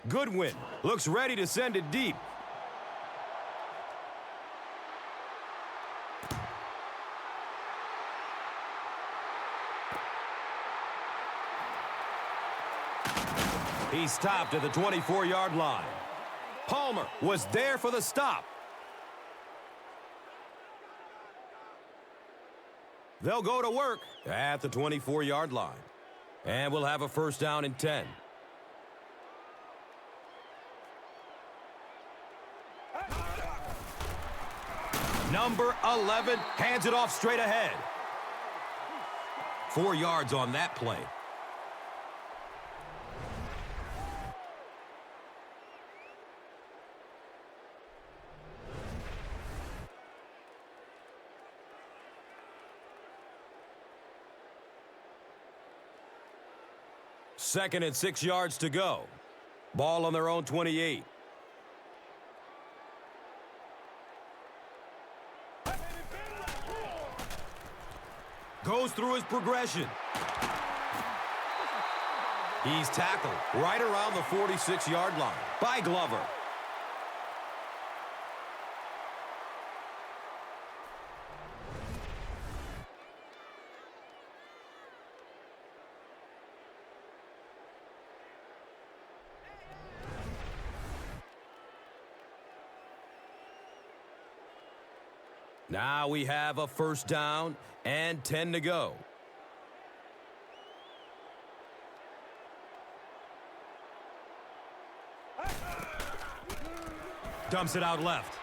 Goodwin looks ready to send it deep. He stopped at the 24-yard line. Palmer was there for the stop. They'll go to work at the 24-yard line. And we'll have a first down and 10. Number 11 hands it off straight ahead. 4 yards on that play. Second and 6 yards to go. Ball on their own 28. Goes through his progression. He's tackled right around the 46-yard line by Glover. Now we have a first down and 10 to go. Dumps it out left.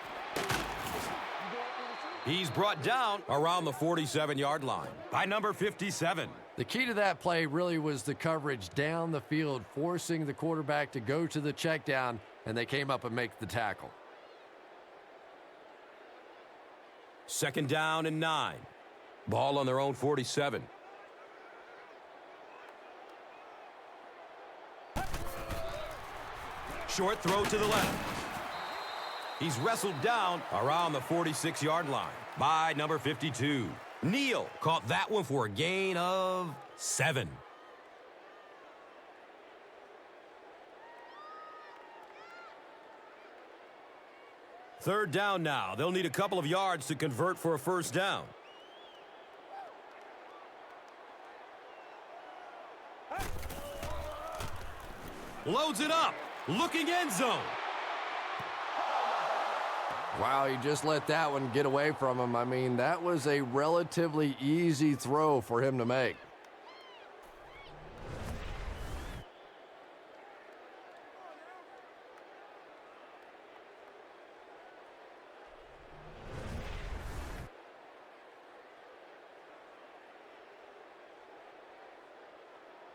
He's brought down around the 47-yard line by number 57. The key to that play really was the coverage down the field, forcing the quarterback to go to the check down, and they came up and make the tackle. Second down and 9. Ball on their own 47. Short throw to the left. He's wrestled down around the 46-yard line by number 52. Neal caught that one for a gain of 7. Third down now. They'll need a couple of yards to convert for a first down. Loads it up. Looking end zone. Wow, he just let that one get away from him. I mean, that was a relatively easy throw for him to make.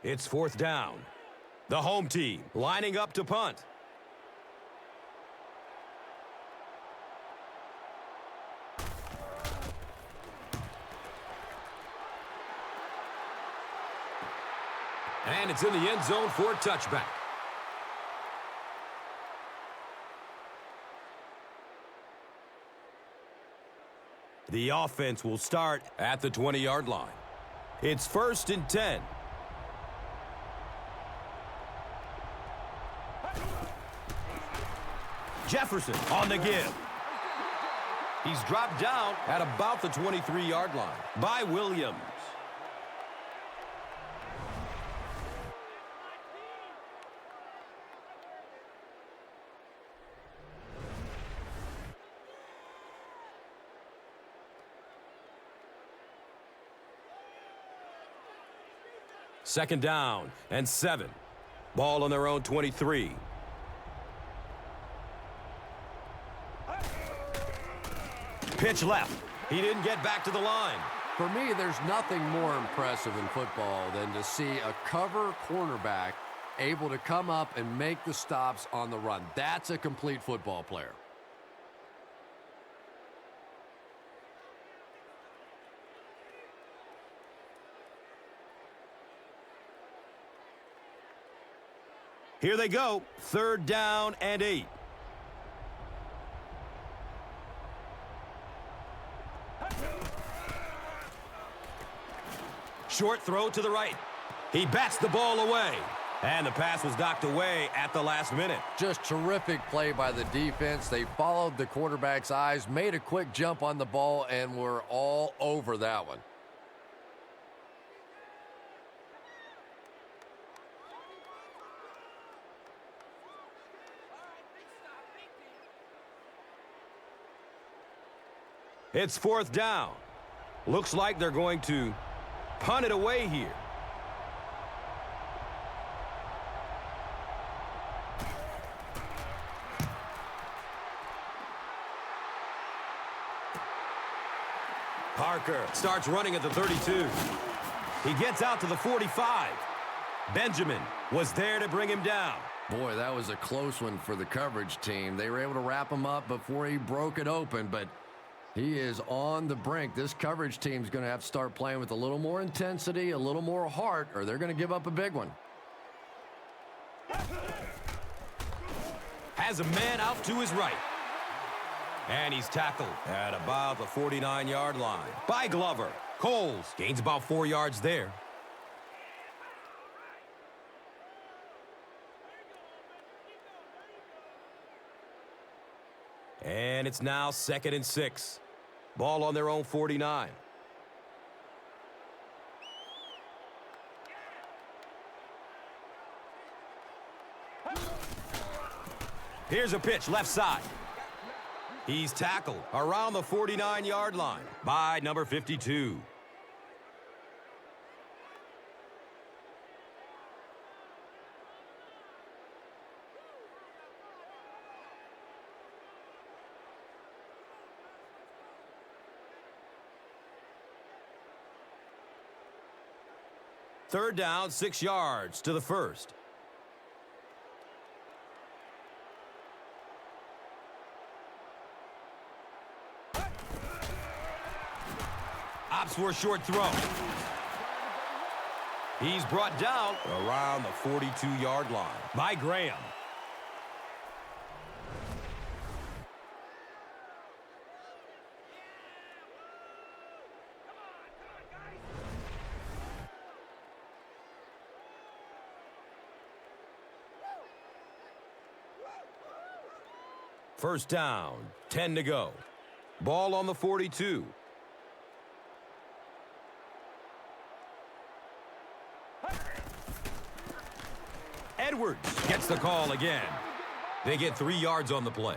It's fourth down. The home team lining up to punt. And it's in the end zone for a touchback. The offense will start at the 20-yard line. It's first and 10. Jefferson on the give. He's dropped down at about the 23-yard line by Williams. Second down and 7. Ball on their own 23. Pitch left. He didn't get back to the line. For me, there's nothing more impressive in football than to see a cover cornerback able to come up and make the stops on the run. That's a complete football player. Here they go. Third down and 8. Short throw to the right. He bats the ball away. And the pass was knocked away at the last minute. Just terrific play by the defense. They followed the quarterback's eyes, made a quick jump on the ball, and were all over that one. It's fourth down. Looks like they're going to punt it away here. Parker starts running at the 32. He gets out to the 45. Benjamin was there to bring him down. Boy, that was a close one for the coverage team. They were able to wrap him up before he broke it open, but he is on the brink. This coverage team's going to have to start playing with a little more intensity, a little more heart, or they're going to give up a big one. Has a man out to his right. And he's tackled at about the 49-yard line by Glover. Coles gains about 4 yards there. And it's now 2nd and 6. Ball on their own 49. Here's a pitch left side. He's tackled around the 49-yard line by number 52. Third down, 6 yards to the first. Opts for a short throw. He's brought down around the 42-yard line by Graham. First down, 10 to go. Ball on the 42. Edwards gets the call again. They get 3 yards on the play.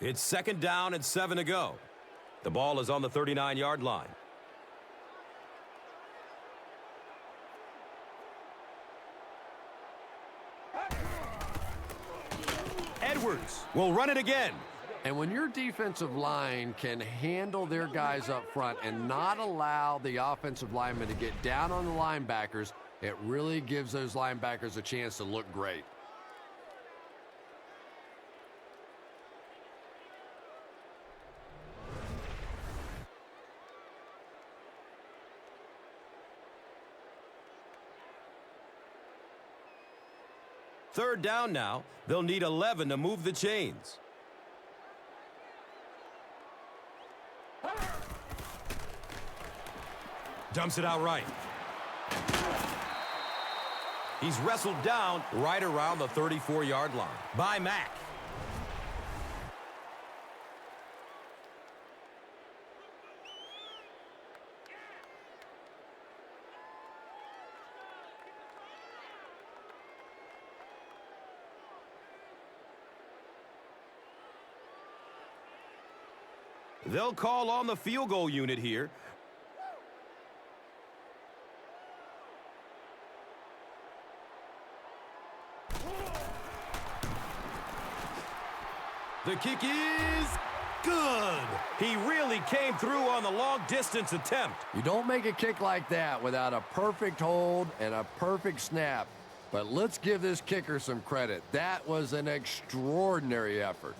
It's 2nd down and 7 to go. The ball is on the 39-yard line. Edwards will run it again. And when your defensive line can handle their guys up front and not allow the offensive linemen to get down on the linebackers, it really gives those linebackers a chance to look great. Third down now. They'll need 11 to move the chains. Dumps it out right. He's wrestled down right around the 34-yard line by Mack. They'll call on the field goal unit here. The kick is good. He really came through on the long-distance attempt. You don't make a kick like that without a perfect hold and a perfect snap. But let's give this kicker some credit. That was an extraordinary effort.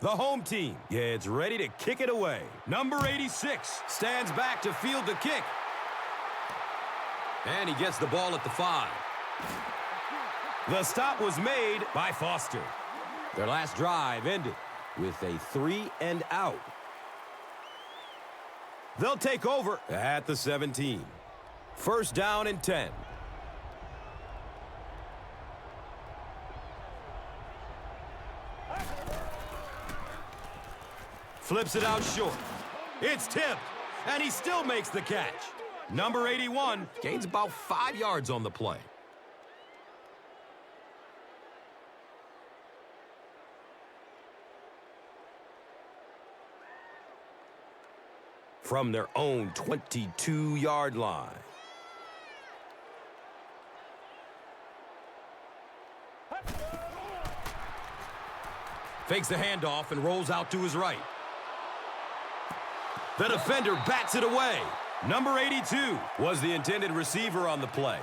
The home team gets ready to kick it away. Number 86 stands back to field the kick. And he gets the ball at the 5. The stop was made by Foster. Their last drive ended with a 3 and out. They'll take over at the 17. First down and 10. Flips it out short. It's tipped, and he still makes the catch. Number 81 gains about 5 yards on the play. From their own 22-yard line. Fakes the handoff and rolls out to his right. The defender bats it away. Number 82 was the intended receiver on the play.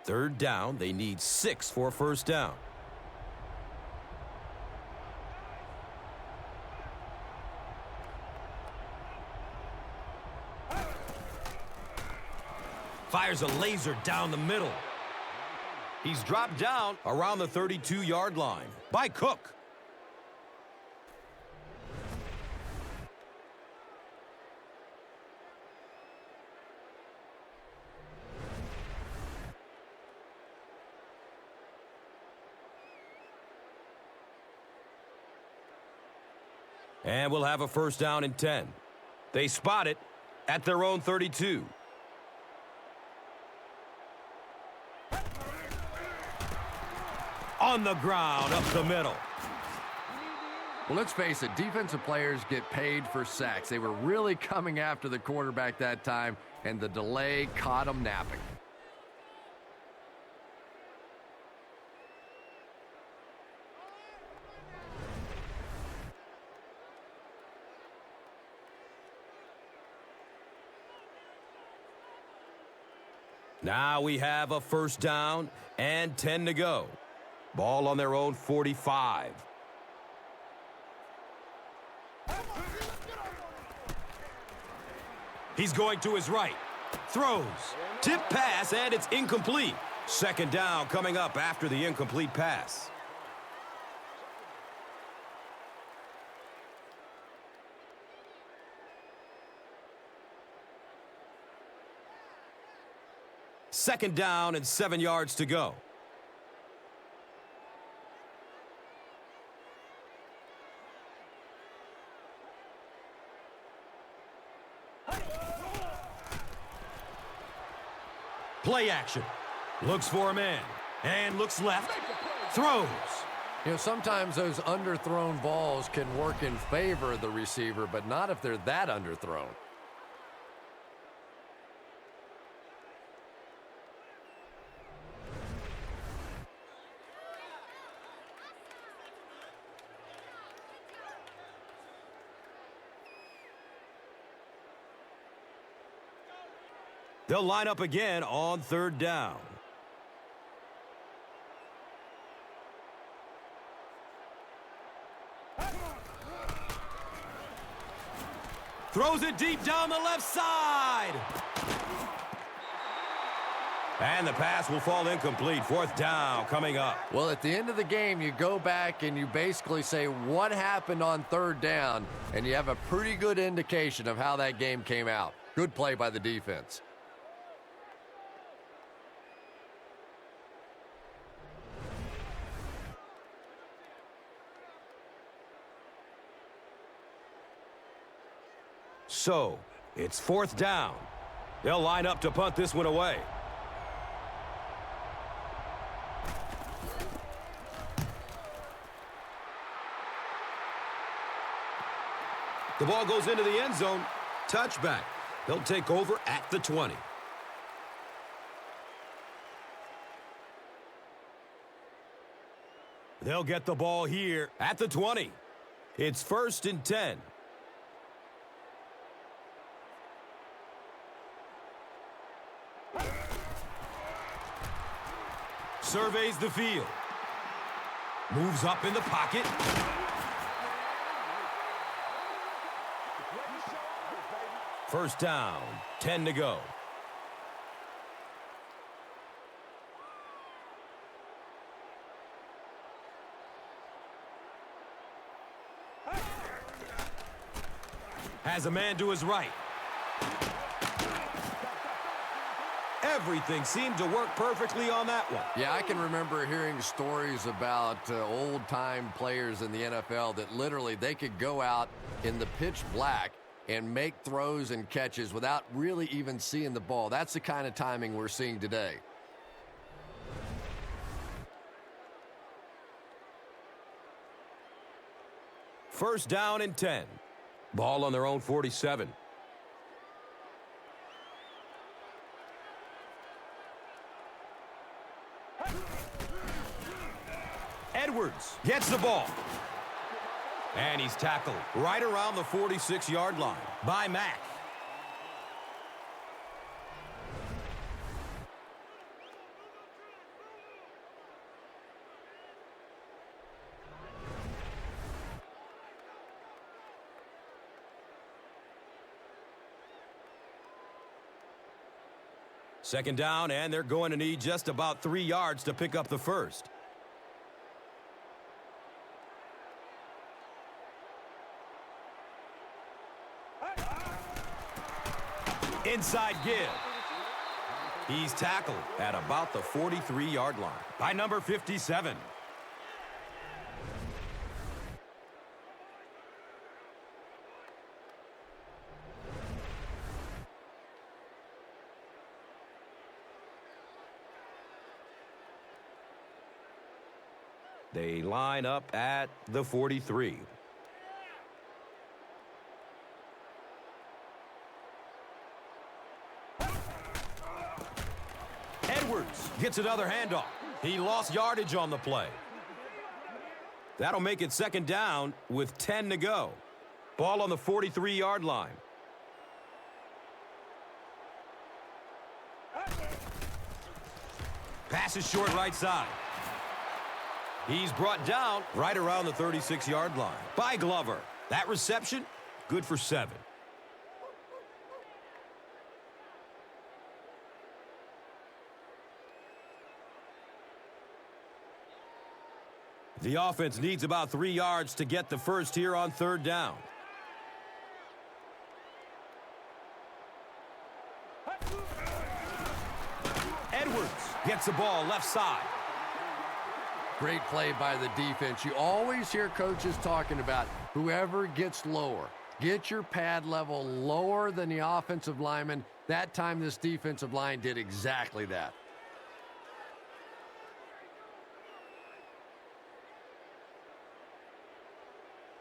Third down, they need 6 for a first down. Fires a laser down the middle. He's dropped down around the 32-yard line by Cook. And we'll have a first down and 10. They spot it at their own 32. On the ground, up the middle. Well, let's face it, defensive players get paid for sacks. They were really coming after the quarterback that time, and the delay caught them napping. Now we have a first down and 10 to go. Ball on their own 45. He's going to his right. Throws. Tip pass, and it's incomplete. Second down coming up after the incomplete pass. Second down and 7 yards to go. Play action. Looks for a man. And looks left. Throws. You know, sometimes those underthrown balls can work in favor of the receiver, but not if they're that underthrown. They'll line up again on third down. Throws it deep down the left side. And the pass will fall incomplete. Fourth down coming up. Well, at the end of the game, you go back and you basically say what happened on third down, and you have a pretty good indication of how that game came out. Good play by the defense. So, it's fourth down. They'll line up to punt this one away. The ball goes into the end zone. Touchback. They'll take over at the 20. They'll get the ball here at the 20. It's 1st and 10. Surveys the field. Moves up in the pocket. First down, 10 to go. Has a man to his right. Everything seemed to work perfectly on that one. Yeah, I can remember hearing stories about old-time players in the NFL that literally they could go out in the pitch black and make throws and catches without really even seeing the ball. That's the kind of timing we're seeing today. First down and 10. Ball on their own 47. Edwards gets the ball. And he's tackled right around the 46-yard line by Mack. Second down, and they're going to need just about 3 yards to pick up the first. Inside give. He's tackled at about the 43-yard line by number 57. They line up at the 43. Edwards gets another handoff. He lost yardage on the play. That'll make it second down with 10 to go. Ball on the 43-yard line. Pass is short right side. He's brought down right around the 36-yard line by Glover. That reception, good for 7. The offense needs about 3 yards to get the first here on third down. Edwards gets the ball left side. Great play by the defense. You always hear coaches talking about whoever gets lower. Get your pad level lower than the offensive lineman. That time this defensive line did exactly that.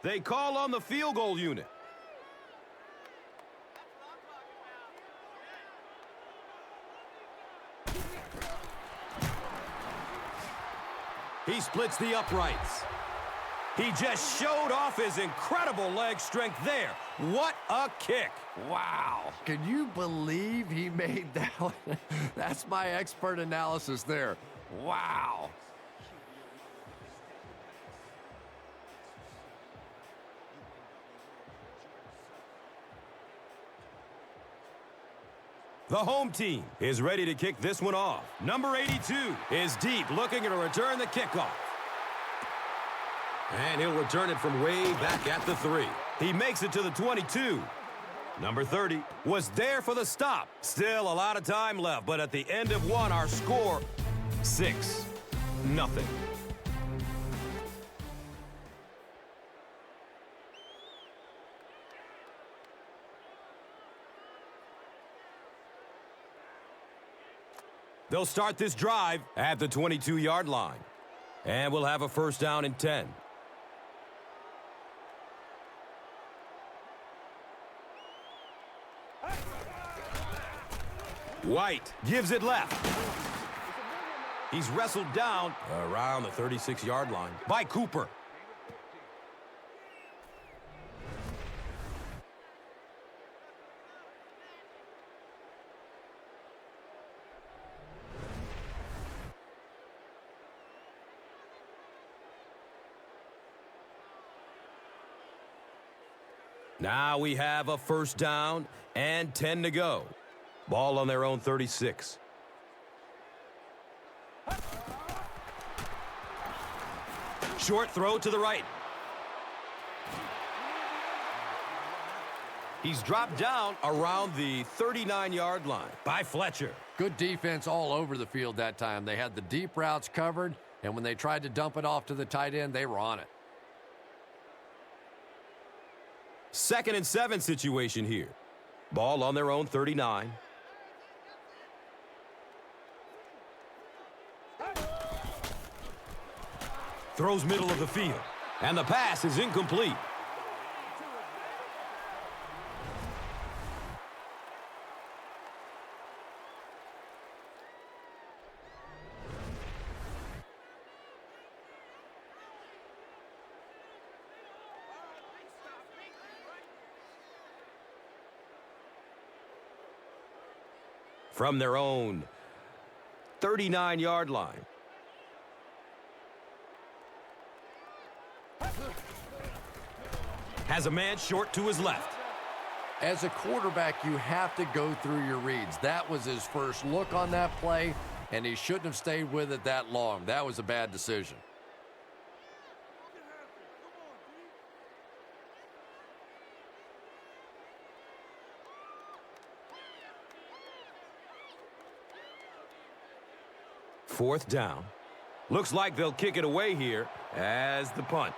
They call on the field goal unit. He splits the uprights. He just showed off his incredible leg strength there. What a kick. Wow. Can you believe he made that one? That's my expert analysis there. Wow. The home team is ready to kick this one off. Number 82 is deep, looking to return the kickoff. And he'll return it from way back at the 3. He makes it to the 22. Number 30 was there for the stop. Still a lot of time left, but at the end of one, our score, 6-0. They'll start this drive at the 22-yard line. And we'll have a first down and 10. White gives it left. He's wrestled down around the 36-yard line by Cooper. Now we have a first down and 10 to go. Ball on their own 36. Short throw to the right. He's dropped down around the 39-yard line by Fletcher. Good defense all over the field that time. They had the deep routes covered, and when they tried to dump it off to the tight end, they were on it. 2nd and 7 situation here. Ball on their own 39. Throws middle of the field. And the pass is incomplete. From their own 39-yard line. Has a man short to his left. As a quarterback, you have to go through your reads. That was his first look on that play, and he shouldn't have stayed with it that long. That was a bad decision. Fourth down. Looks like they'll kick it away here as the punt.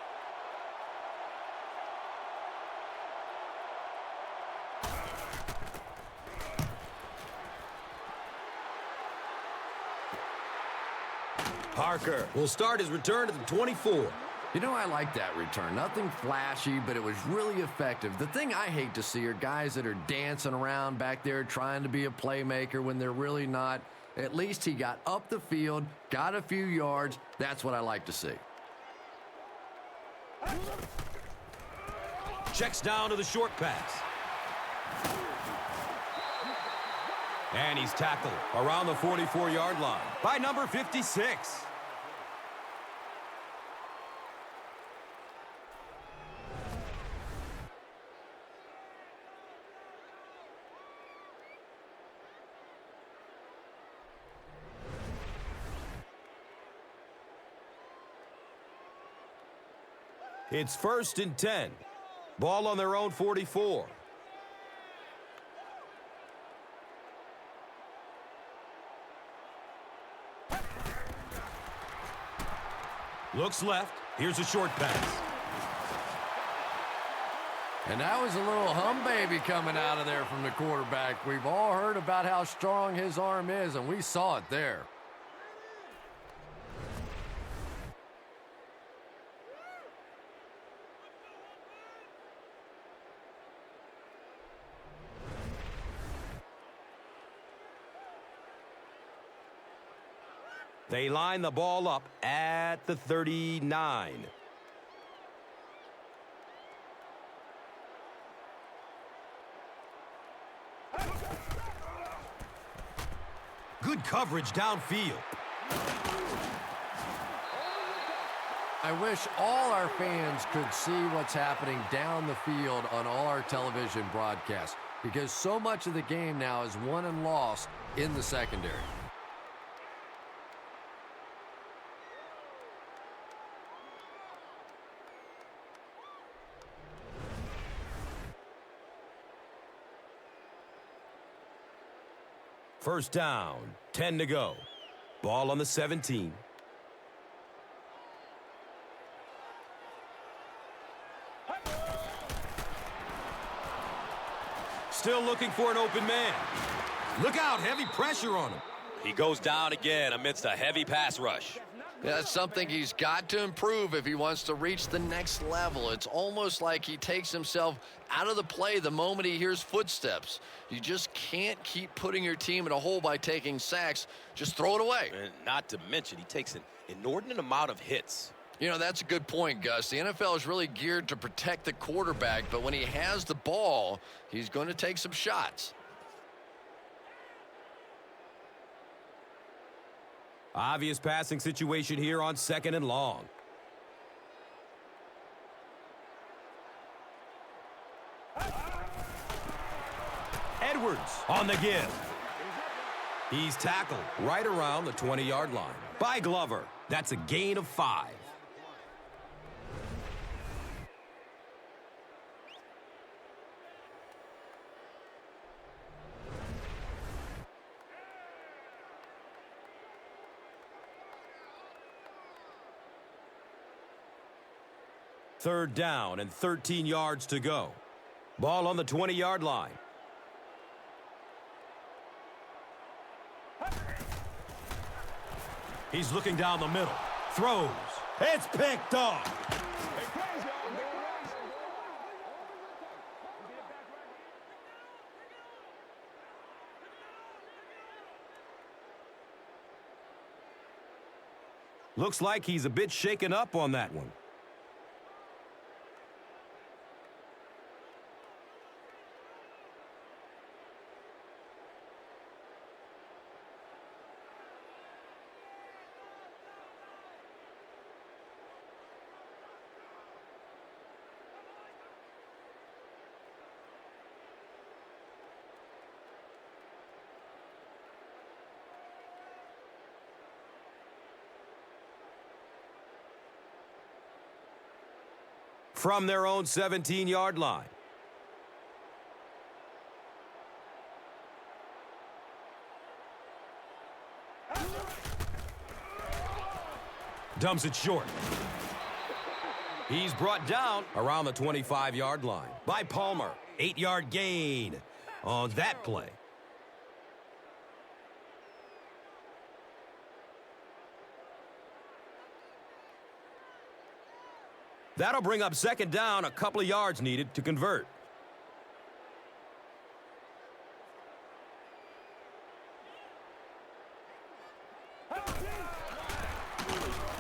Parker will start his return at the 24. You know, I like that return. Nothing flashy, but it was really effective. The thing I hate to see are guys that are dancing around back there trying to be a playmaker when they're really not. At least he got up the field, got a few yards. That's what I like to see. Checks down to the short pass. And he's tackled around the 44-yard line by number 56. It's 1st and 10. Ball on their own 44. Looks left. Here's a short pass. And that was a little hum baby coming out of there from the quarterback. We've all heard about how strong his arm is, and we saw it there. They line the ball up at the 39. Good coverage downfield. I wish all our fans could see what's happening down the field on all our television broadcasts, because so much of the game now is won and lost in the secondary. First down, 10 to go. Ball on the 17. Still looking for an open man. Look out, heavy pressure on him. He goes down again amidst a heavy pass rush. Yeah, that's something he's got to improve if he wants to reach the next level. It's almost like he takes himself out of the play the moment he hears footsteps. You just can't keep putting your team in a hole by taking sacks. Just throw it away. And not to mention, he takes an inordinate amount of hits. You know, that's a good point, Gus. The NFL is really geared to protect the quarterback, but when he has the ball, he's going to take some shots. Obvious passing situation here on 2nd and long. Edwards on the give. He's tackled right around the 20-yard line by Glover. That's a gain of 5. Third down and 13 yards to go. Ball on the 20-yard line. He's looking down the middle. Throws. It's picked off. Looks like he's a bit shaken up on that one. From their own 17-yard line. Dumps it short. He's brought down around the 25-yard line by Palmer. 8-yard gain on that play. That'll bring up 2nd down, a couple of yards needed to convert.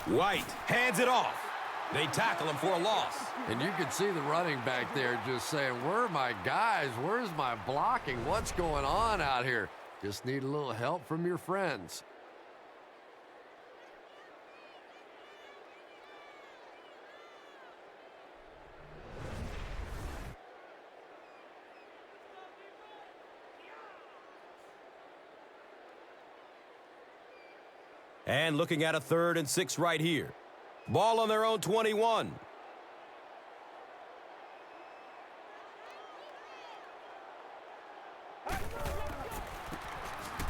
White hands it off. They tackle him for a loss. And you can see the running back there just saying, where are my guys? Where's my blocking? What's going on out here? Just need a little help from your friends. And looking at a 3rd and 6 right here. Ball on their own 21.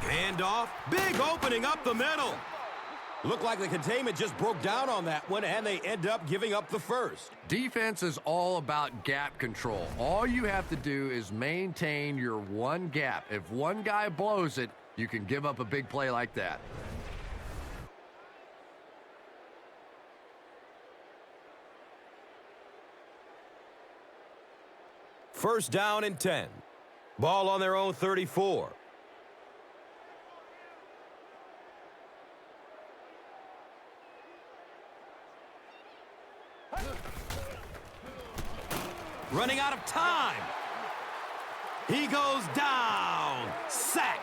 Handoff. Big opening up the middle. Looked like the containment just broke down on that one, and they end up giving up the first. Defense is all about gap control. All you have to do is maintain your one gap. If one guy blows it, you can give up a big play like that. First down and 10. Ball on their own 34. Running out of time. He goes down. Sack.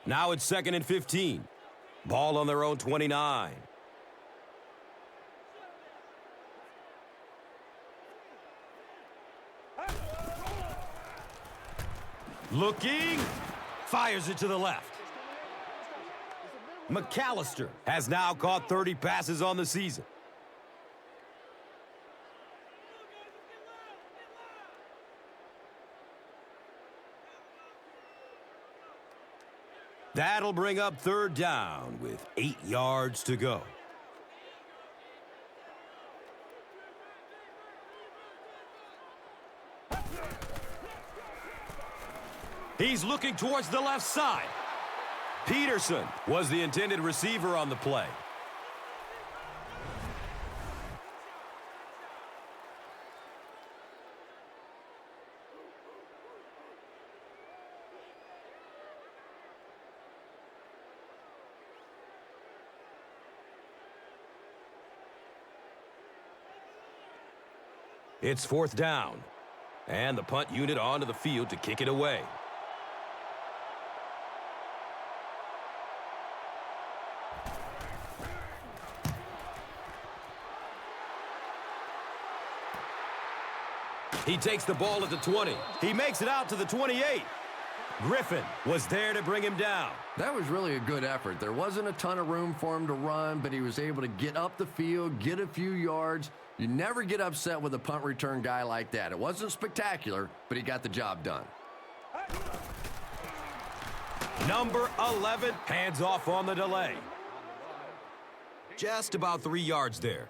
Now it's 2nd and 15. Ball on their own 29. Looking. Fires it to the left. McAllister has now caught 30 passes on the season. That'll bring up third down with 8 yards to go. He's looking towards the left side. Peterson was the intended receiver on the play. It's fourth down, and the punt unit onto the field to kick it away. He takes the ball at the 20. He makes it out to the 28. Griffin was there to bring him down. That was really a good effort. There wasn't a ton of room for him to run, but he was able to get up the field, get a few yards. You never get upset with a punt return guy like that. It wasn't spectacular, but he got the job done. Number 11 hands off on the delay. Just about 3 yards there.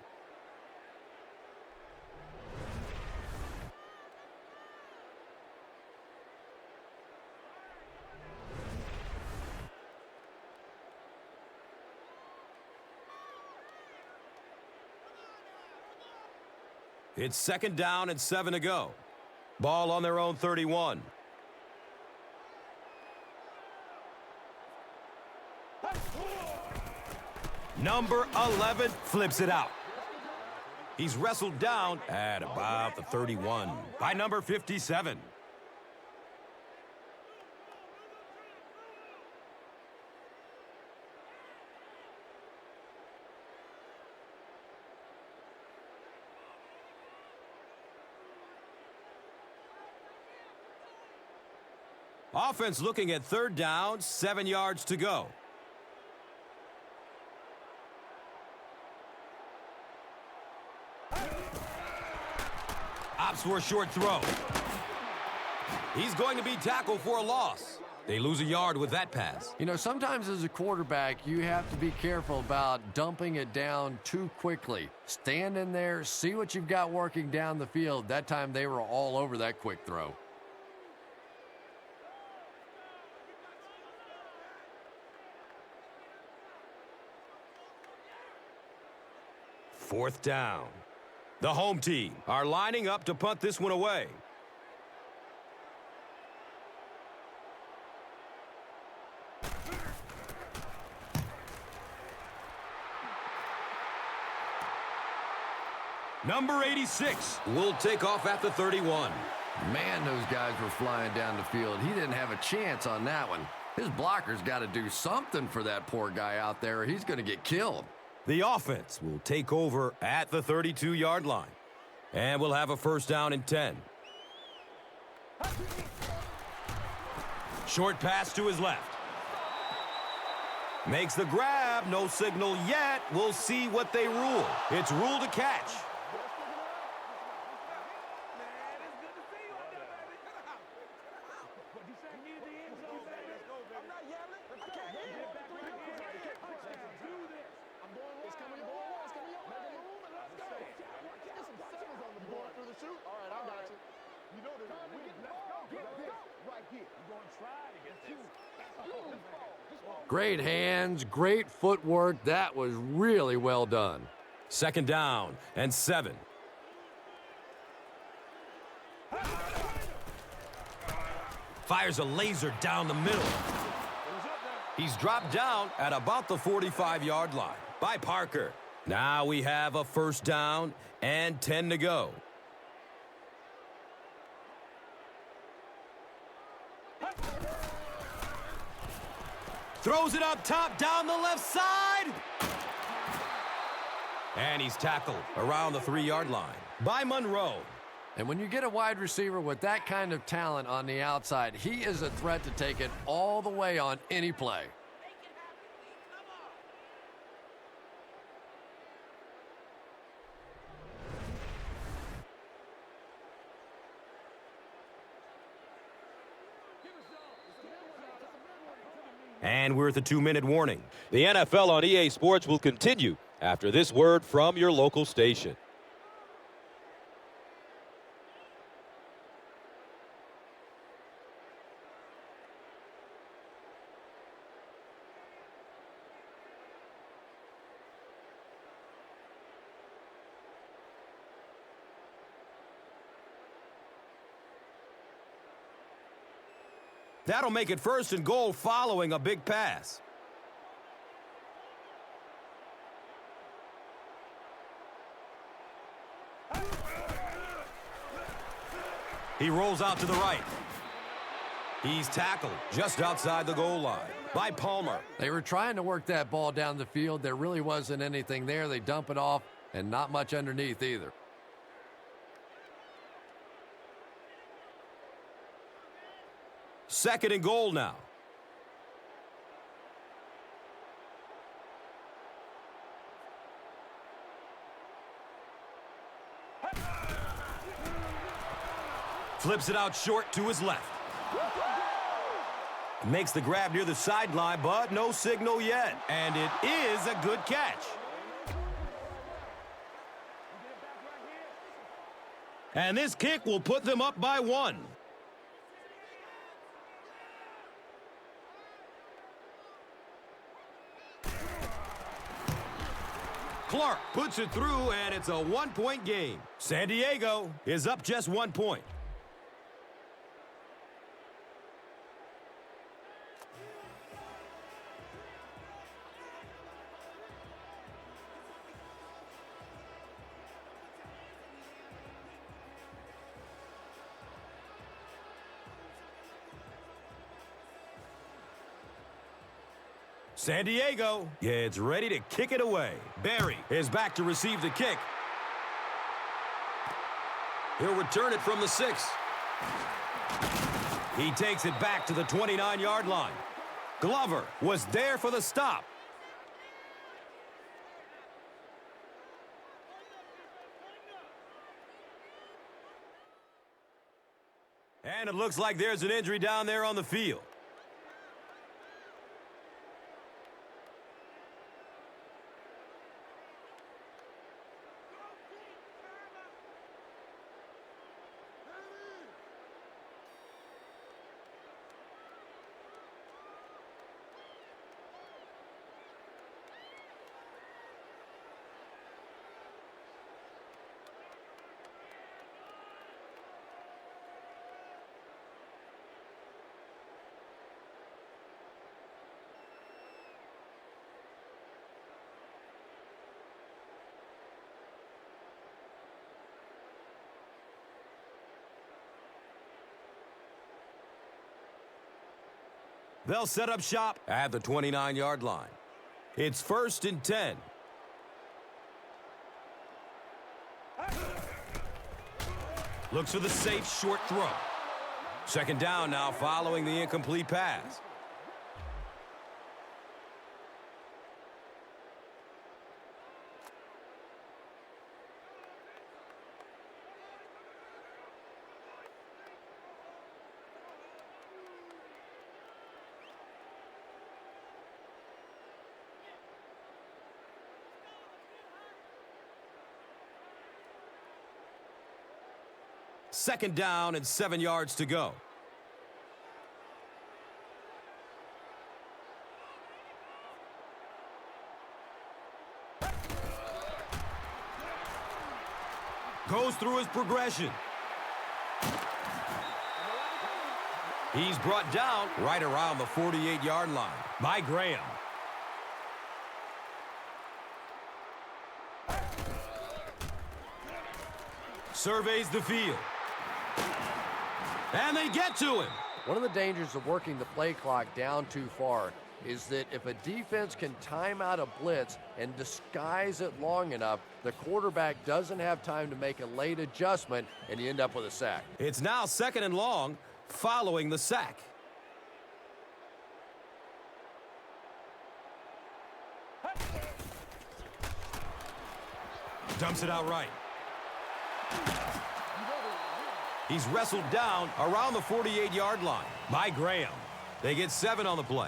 It's second down and 7 to go. Ball on their own 31. Number 11 flips it out. He's wrestled down at about the 31 by number 57. Offense looking at third down, 7 yards to go. Opts for a short throw. He's going to be tackled for a loss. They lose a yard with that pass. You know, sometimes as a quarterback, you have to be careful about dumping it down too quickly. Stand in there, see what you've got working down the field. That time they were all over that quick throw. Fourth down. The home team are lining up to punt this one away. Number 86 will take off at the 31. Man, those guys were flying down the field. He didn't have a chance on that one. His blocker's got to do something for that poor guy out there, or he's going to get killed. The offense will take over at the 32-yard line. And we'll have a first down and 10. Short pass to his left. Makes the grab. No signal yet. We'll see what they rule. It's rule to catch. Great hands, great footwork. That was really well done. Second down and 7. Fires a laser down the middle. He's dropped down at about the 45-yard line by Parker. Now we have a first down and 10 to go. Throws it up top, down the left side. And he's tackled around the 3-yard line by Monroe. And when you get a wide receiver with that kind of talent on the outside, he is a threat to take it all the way on any play. And we're at the 2-minute warning. The NFL on EA Sports will continue after this word from your local station. That'll make it 1st and goal following a big pass. He rolls out to the right. He's tackled just outside the goal line by Palmer. They were trying to work that ball down the field. There really wasn't anything there. They dump it off, and not much underneath either. Second and goal now. Flips it out short to his left. Makes the grab near the sideline, but no signal yet. And it is a good catch. And this kick will put them up by 1. Clark puts it through, and it's a 1-point game. San Diego is up just 1 point. San Diego gets ready to kick it away. Barry is back to receive the kick. He'll return it from the 6. He takes it back to the 29-yard line. Glover was there for the stop. And it looks like there's an injury down there on the field. They'll set up shop at the 29-yard line. It's 1st and 10. Looks for the safe short throw. 2nd down now following the incomplete pass. Second down and 7 yards to go. Goes through his progression. He's brought down right around the 48-yard line by Graham. Surveys the field. And they get to him. One of the dangers of working the play clock down too far is that if a defense can time out a blitz and disguise it long enough, the quarterback doesn't have time to make a late adjustment, and you end up with a sack. It's now 2nd and long following the sack. Dumps it out right. He's wrestled down around the 48-yard line by Graham. They get 7 on the play.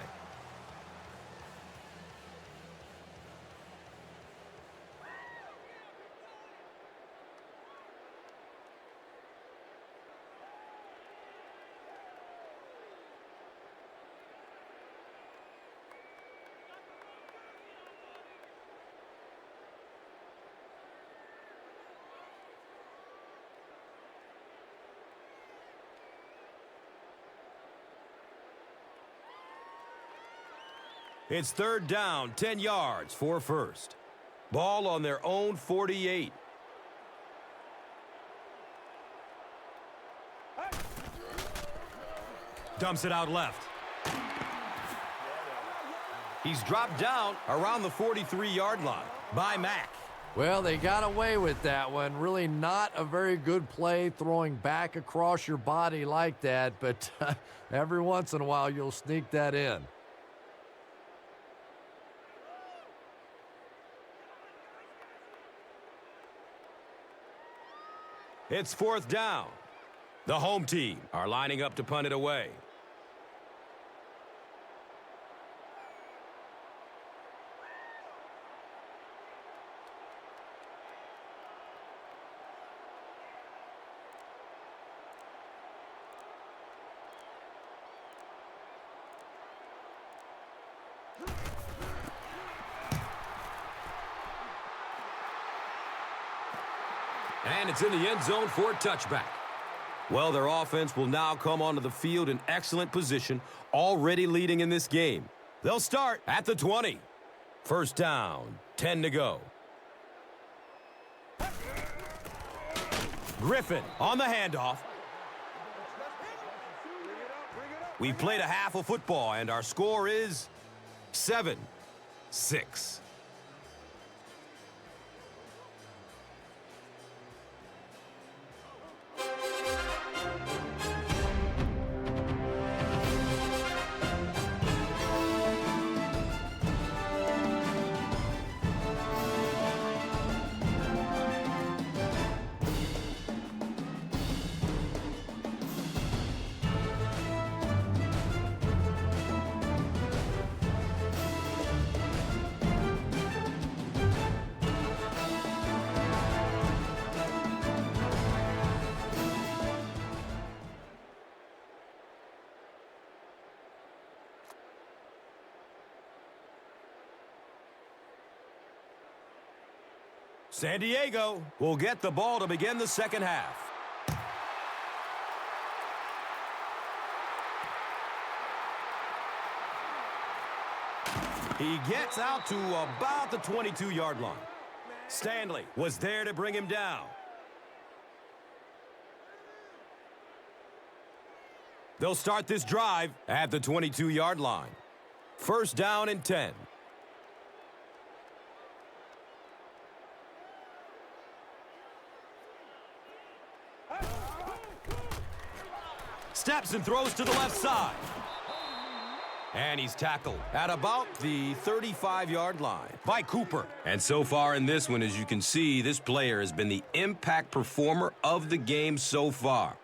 It's third down, 10 yards for first. Ball on their own 48. Dumps it out left. He's dropped down around the 43-yard line by Mack. Well, they got away with that one. Really not a very good play throwing back across your body like that, but every once in a while you'll sneak that in. It's fourth down. The home team are lining up to punt it away. And it's in the end zone for a touchback. Well, their offense will now come onto the field in excellent position, already leading in this game. They'll start at the 20. First down, 10 to go. Griffin on the handoff. We've played a half of football, and our score is 7-6. San Diego will get the ball to begin the second half. He gets out to about the 22-yard line. Stanley was there to bring him down. They'll start this drive at the 22-yard line. First down and 10. Steps and throws to the left side. And he's tackled at about the 35-yard line by Cooper. And so far in this one, as you can see, this player has been the impact performer of the game so far.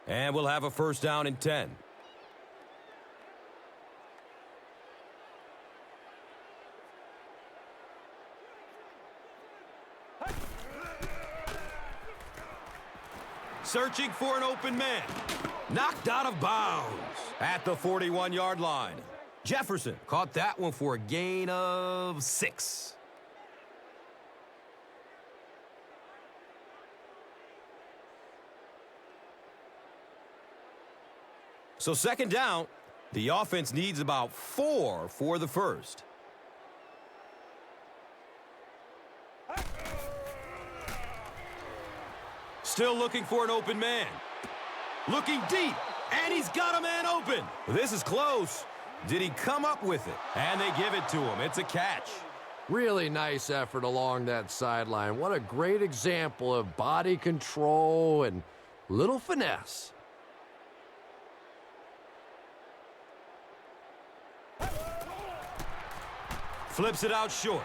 And we'll have a first down and 10. Searching for an open man. Knocked out of bounds at the 41-yard line. Jefferson caught that one for a gain of 6. So second down, the offense needs about 4 for the first. Still looking for an open man. Looking deep, and he's got a man open. This is close. Did he come up with it? And they give it to him. It's a catch. Really nice effort along that sideline. What a great example of body control and little finesse. Flips it out short.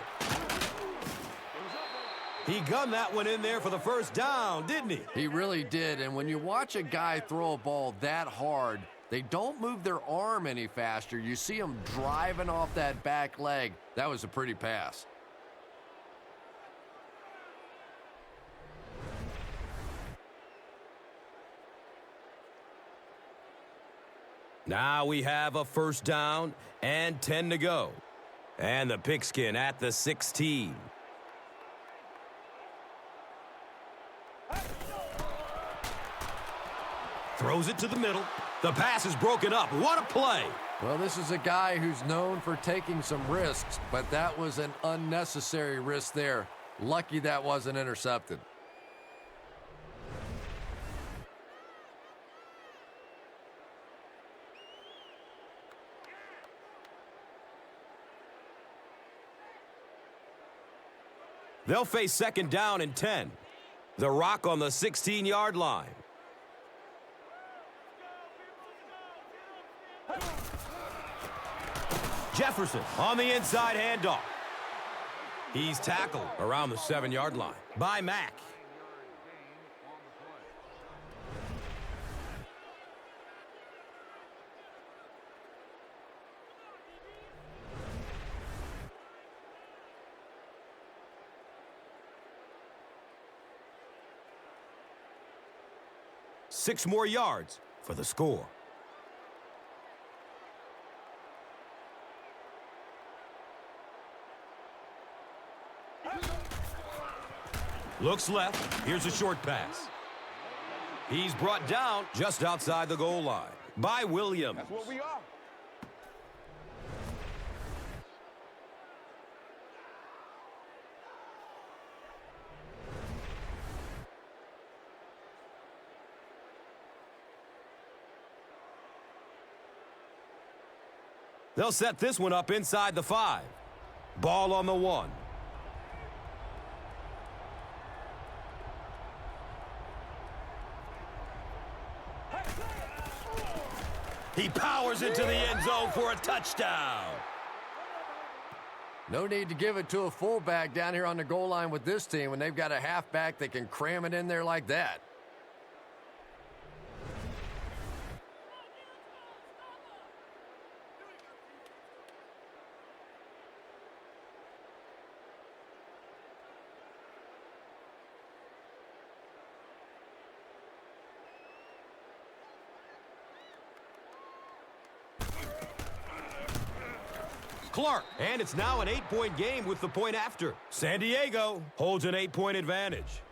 He gunned that one in there for the first down, didn't he? He really did, and when you watch a guy throw a ball that hard, they don't move their arm any faster. You see him driving off that back leg. That was a pretty pass. Now we have a first down and 10 to go. And the pigskin at the 16. Throws it to the middle. The pass is broken up. What a play. Well, this is a guy who's known for taking some risks, but that was an unnecessary risk there. Lucky that wasn't intercepted. They'll face second down and 10. The Rock on the 16-yard line. Jefferson on the inside handoff. He's tackled around the 7-yard line by Mack. Six more yards for the score. Looks left. Here's a short pass. He's brought down just outside the goal line by Williams. That's what we are. They'll set this one up inside the 5. Ball on the 1. He powers into the end zone for a touchdown. No need to give it to a fullback down here on the goal line with this team when they've got a halfback that can cram it in there like that. Clark, and it's now an 8-point game with the point after. San Diego holds an 8-point advantage.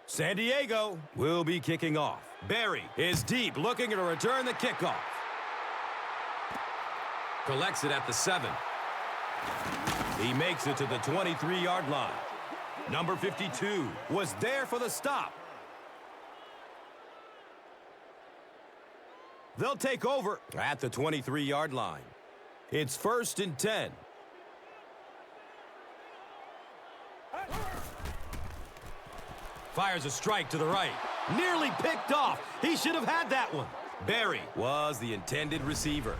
San Diego will be kicking off. Barry is deep, looking to return the kickoff. Collects it at the 7. He makes it to the 23-yard line. Number 52 was there for the stop. They'll take over at the 23-yard line. It's 1st and 10. Fires a strike to the right. Nearly picked off. He should have had that one. Barry was the intended receiver.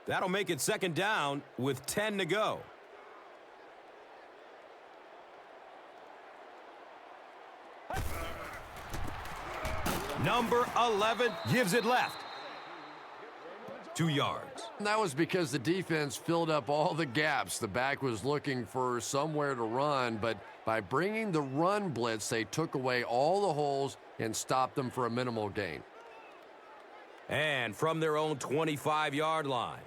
That'll make it second down with 10 to go. Number 11 gives it left. 2 yards. And that was because the defense filled up all the gaps. The back was looking for somewhere to run, but by bringing the run blitz, they took away all the holes and stopped them for a minimal gain. And from their own 25-yard line.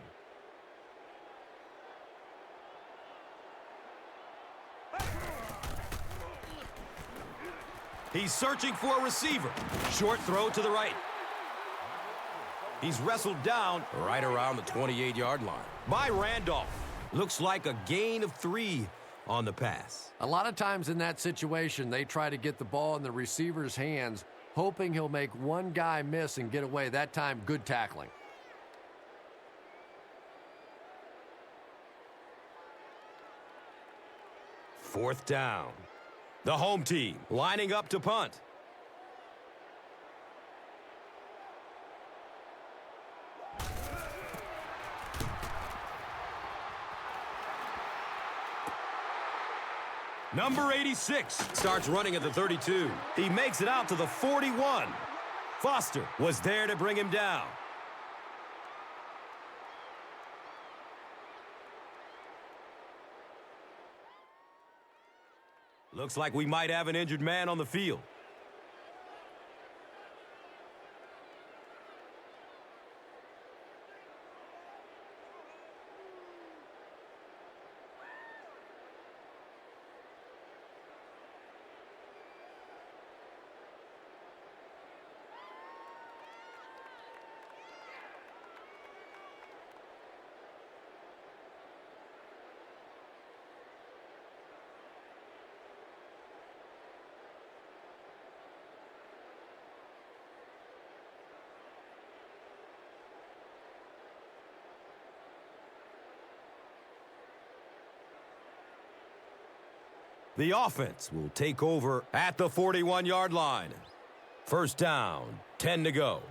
He's searching for a receiver. Short throw to the right. He's wrestled down right around the 28-yard line by Randolph. Looks like a gain of 3 on the pass. A lot of times in that situation, they try to get the ball in the receiver's hands, hoping he'll make one guy miss and get away. That time, good tackling. Fourth down. The home team lining up to punt. Number 86 starts running at the 32. He makes it out to the 41. Foster was there to bring him down. Looks like we might have an injured man on the field. The offense will take over at the 41-yard line. First down, 10 to go.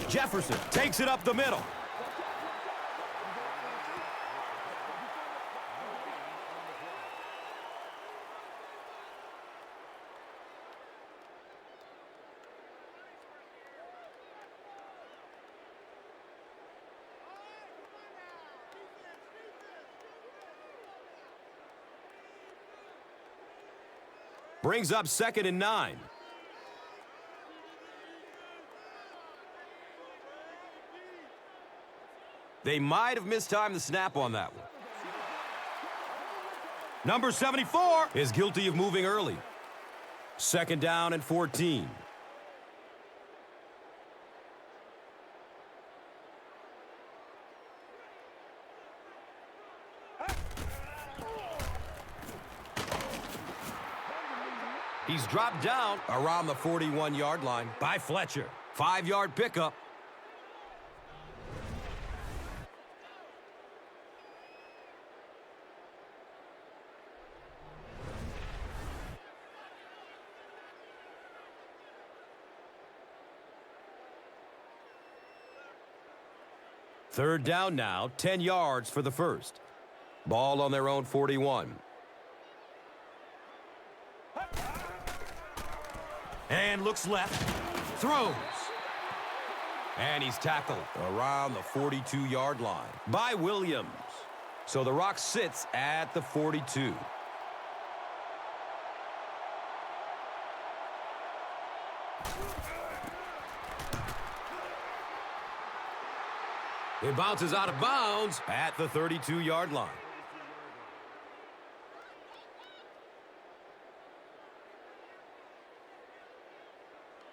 Jefferson takes it up the middle. Brings up 2nd and 9. They might have mistimed the snap on that one. Number 74 is guilty of moving early. 2nd down and 14. He's dropped down around the 41-yard line by Fletcher. 5-yard pickup. Third down now, 10 yards for the first. Ball on their own 41. And looks left, throws. And he's tackled around the 42-yard line by Williams. So the Rock sits at the 42. It bounces out of bounds at the 32-yard line.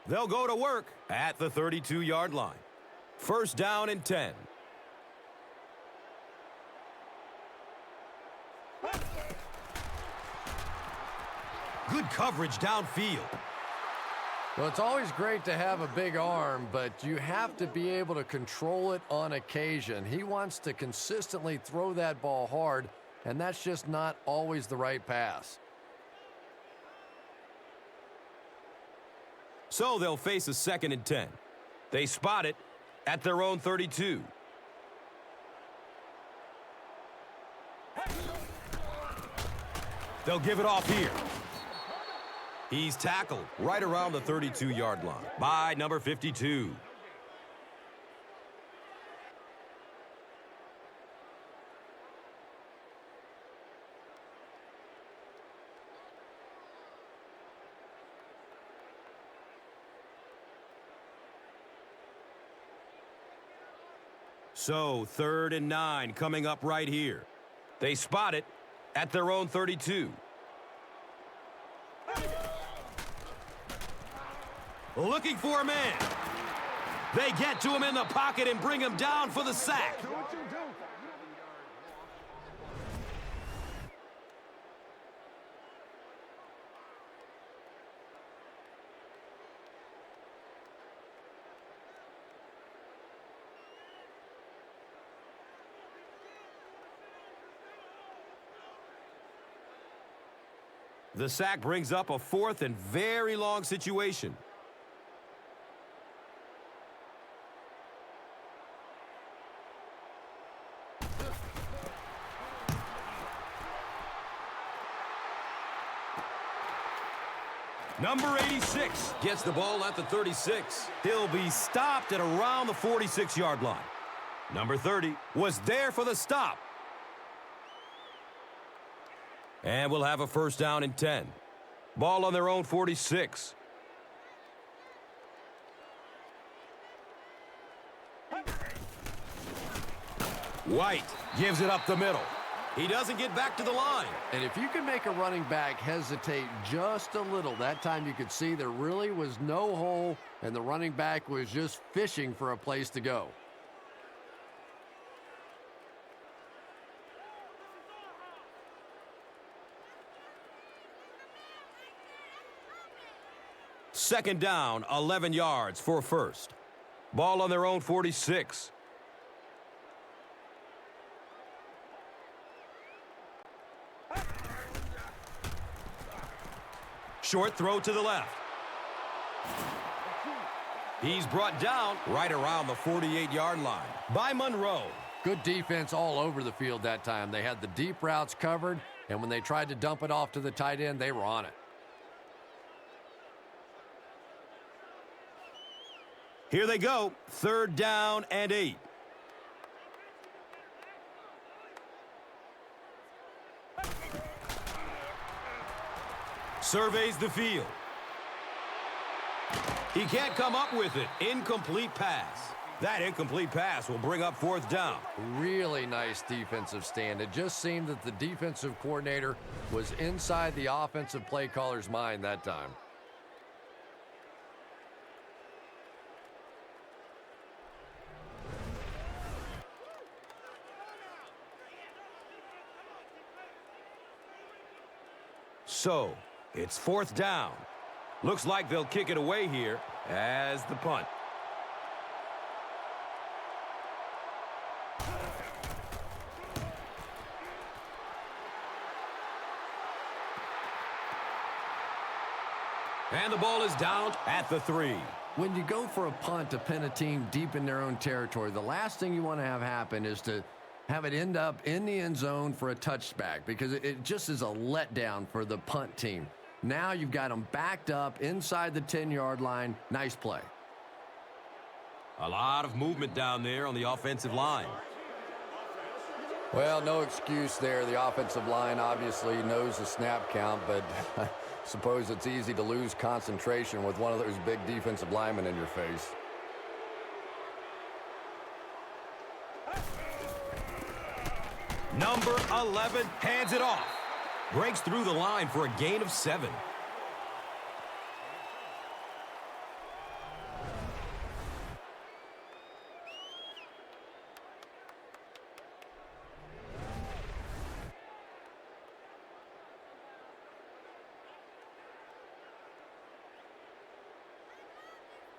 They'll go to work at the 32-yard line. First down and 10. Good coverage downfield. Well, it's always great to have a big arm, but you have to be able to control it on occasion. He wants to consistently throw that ball hard, and that's just not always the right pass. So they'll face a 2nd and 10. They spot it at their own 32. They'll give it off here. He's tackled right around the 32-yard line by number 52. So 3rd and 9 coming up right here. They spot it at their own 32. Looking for a man. They get to him in the pocket and bring him down for the sack. The sack brings up a fourth and very long situation. Number 86 gets the ball at the 36. He'll be stopped at around the 46-yard line. Number 30 was there for the stop. And we'll have a first down and 10. Ball on their own 46. White gives it up the middle. He doesn't get back to the line. And if you can make a running back hesitate just a little, that time you could see there really was no hole, and the running back was just fishing for a place to go. Second down, 11 yards for first. Ball on their own 46. Short throw to the left. He's brought down right around the 48-yard line by Monroe. Good defense all over the field that time. They had the deep routes covered, and when they tried to dump it off to the tight end, they were on it. Here they go, third down and 8. Surveys the field. He can't come up with it. Incomplete pass. That incomplete pass will bring up fourth down. Really nice defensive stand. It just seemed that the defensive coordinator was inside the offensive play caller's mind that time. So, it's fourth down. Looks like they'll kick it away here as the punt. And the ball is down at the 3. When you go for a punt to pin a team deep in their own territory, the last thing you want to have happen is to have it end up in the end zone for a touchback, because it just is a letdown for the punt team. Now you've got them backed up inside the 10-yard line. Nice play. A lot of movement down there on the offensive line. Well, no excuse there. The offensive line obviously knows the snap count, but I suppose it's easy to lose concentration with one of those big defensive linemen in your face. Number 11 hands it off. Breaks through the line for a gain of 7.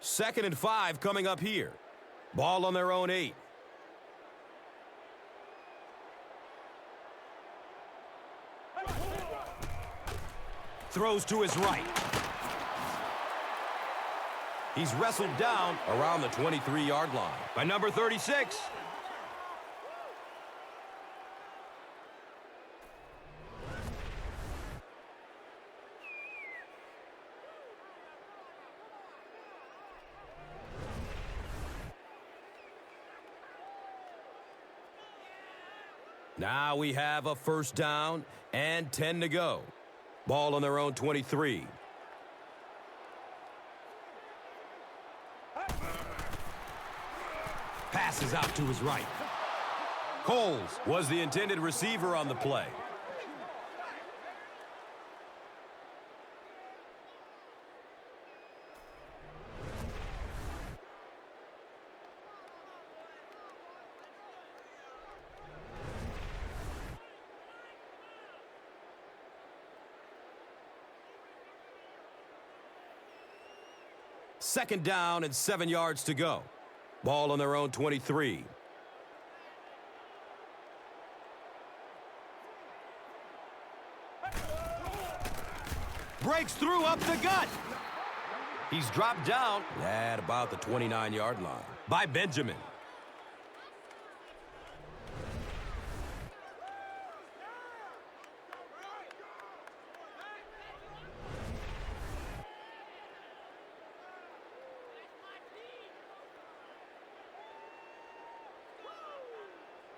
Second and 5 coming up here. Ball on their own 8. Throws to his right. He's wrestled down around the 23-yard line by number 36. Now we have a first down and 10 to go. Ball on their own 23. Passes out to his right. Coles was the intended receiver on the play. Second down and 7 yards to go. Ball on their own 23. breaks through up the gut. He's dropped down at about the 29-yard line by Benjamin.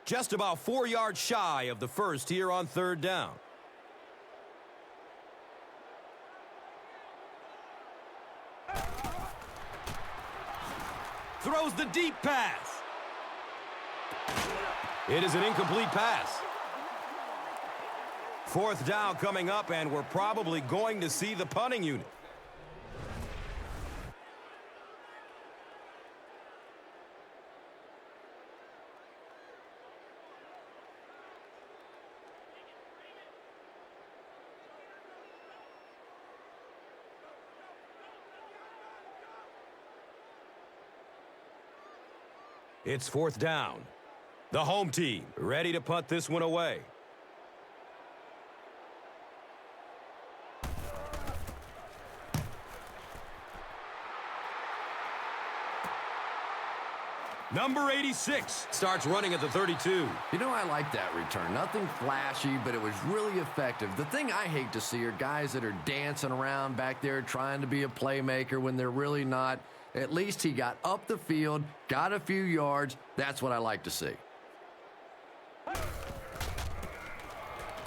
Just about 4 yards shy of the first here on third down. Throws the deep pass. It is an incomplete pass. Fourth down coming up, and we're probably going to see the punting unit. It's fourth down. The home team ready to punt this one away. Number 86 starts running at the 32. You know, I like that return. Nothing flashy, but it was really effective. The thing I hate to see are guys that are dancing around back there trying to be a playmaker when they're really not. At least he got up the field, got a few yards. That's what I like to see.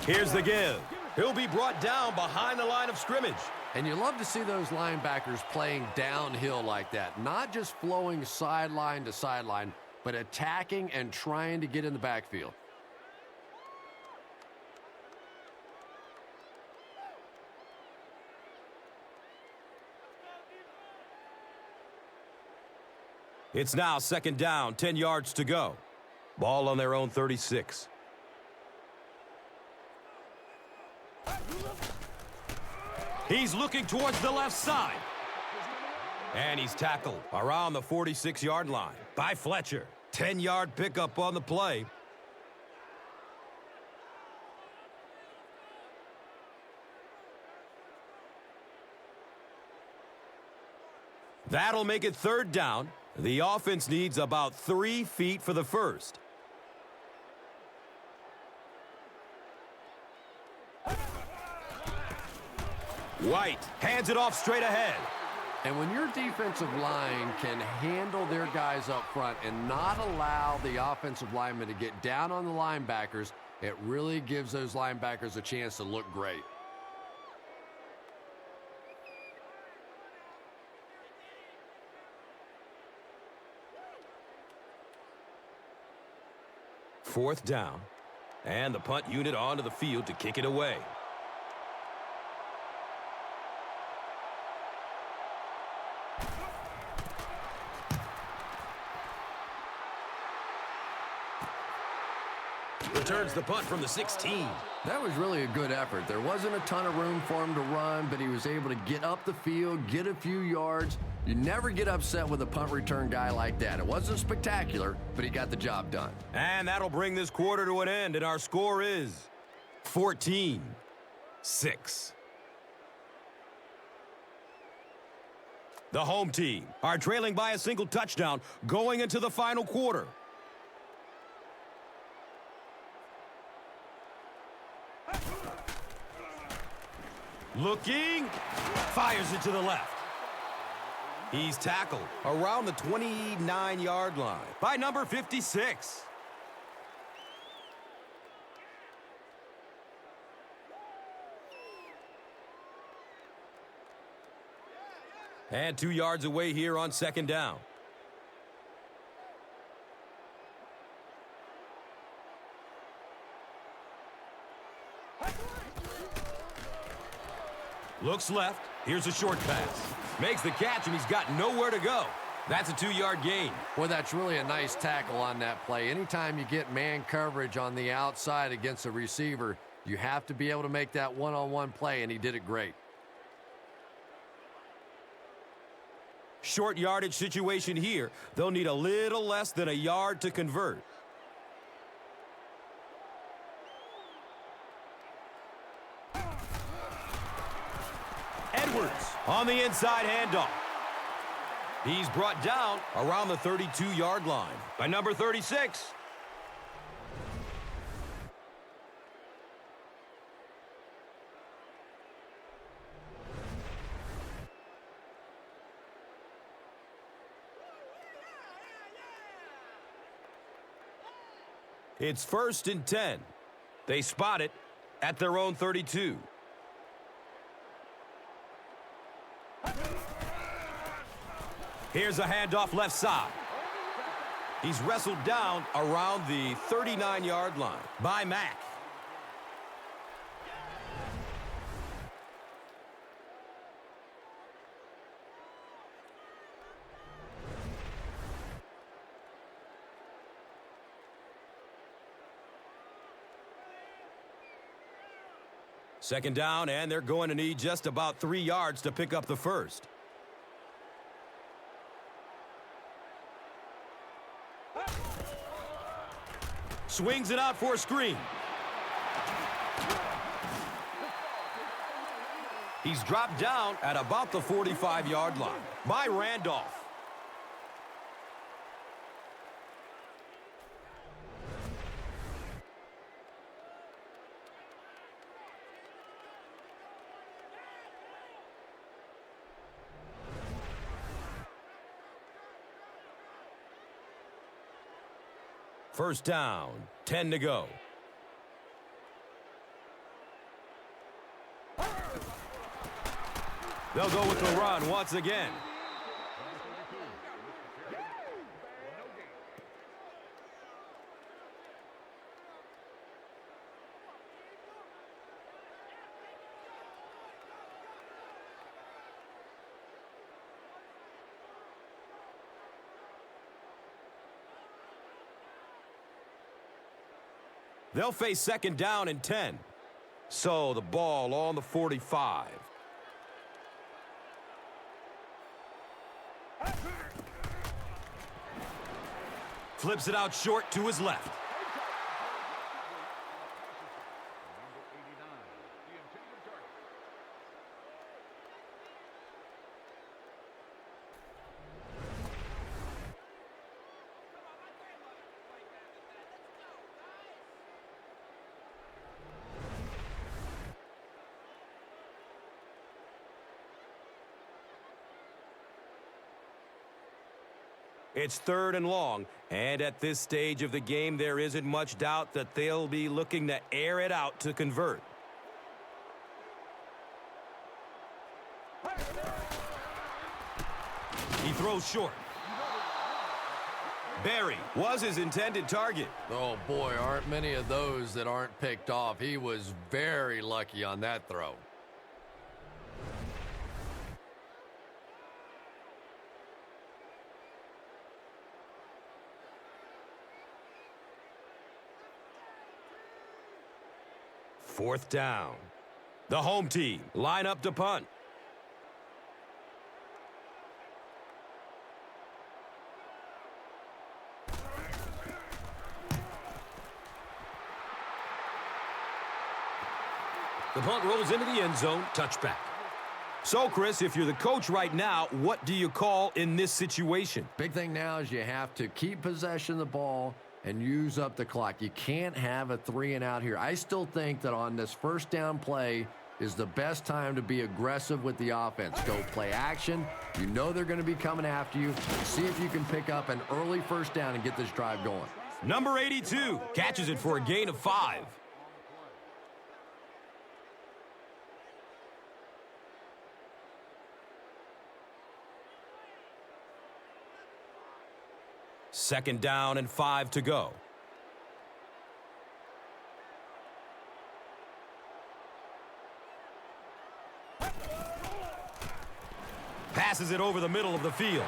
Here's the give. He'll be brought down behind the line of scrimmage. And you love to see those linebackers playing downhill like that. Not just flowing sideline to sideline, but attacking and trying to get in the backfield. It's now second down, 10 yards to go. Ball on their own 36. He's looking towards the left side. And he's tackled around the 46-yard line by Fletcher. 10-yard pickup on the play. That'll make it third down. The offense needs about 3 feet for the first. White hands it off straight ahead. And when your defensive line can handle their guys up front and not allow the offensive linemen to get down on the linebackers, it really gives those linebackers a chance to look great. Fourth down, and the punt unit onto the field to kick it away. Returns the punt from the 16. That was really a good effort. There wasn't a ton of room for him to run, but he was able to get up the field, get a few yards. You never get upset with a punt return guy like that. It wasn't spectacular, but he got the job done. And that'll bring this quarter to an end, and our score is 14-6. The home team are trailing by a single touchdown going into the final quarter. Looking, fires it to the left. He's tackled around the 29-yard line by number 56. And 2 yards away here on second down. Looks left. Here's a short pass. Makes the catch, and he's got nowhere to go. That's a 2-yard gain. Boy, that's really a nice tackle on that play. Anytime you get man coverage on the outside against a receiver, you have to be able to make that one-on-one play, and he did it great. Short yardage situation here. They'll need a little less than a yard to convert. On the inside handoff. He's brought down around the 32-yard line by number 36. It's 1st and 10. They spot it at their own 32. Here's a handoff left side. He's wrestled down around the 39-yard line by Mack. Second down, and they're going to need just about 3 yards to pick up the first. Swings it out for a screen. He's dropped down at about the 45-yard line by Randolph. First down, 10 to go. They'll go with the run once again. They'll face second down and 10. So the ball on the 45. Flips it out short to his left. It's 3rd and long, and at this stage of the game, there isn't much doubt that they'll be looking to air it out to convert. He throws short. Barry was his intended target. Oh, boy, aren't many of those that aren't picked off. He was very lucky on that throw. Fourth down. The home team line up to punt. The punt rolls into the end zone. Touchback. So, Chris, if you're the coach right now, what do you call in this situation? Big thing now is you have to keep possession of the ball and use up the clock. You can't have a 3-and-out here. I still think that on this first down play is the best time to be aggressive with the offense. Go play action. You know they're going to be coming after you. See if you can pick up an early first down and get this drive going. Number 82 catches it for a gain of 5. Second down and 5 to go. Passes it over the middle of the field.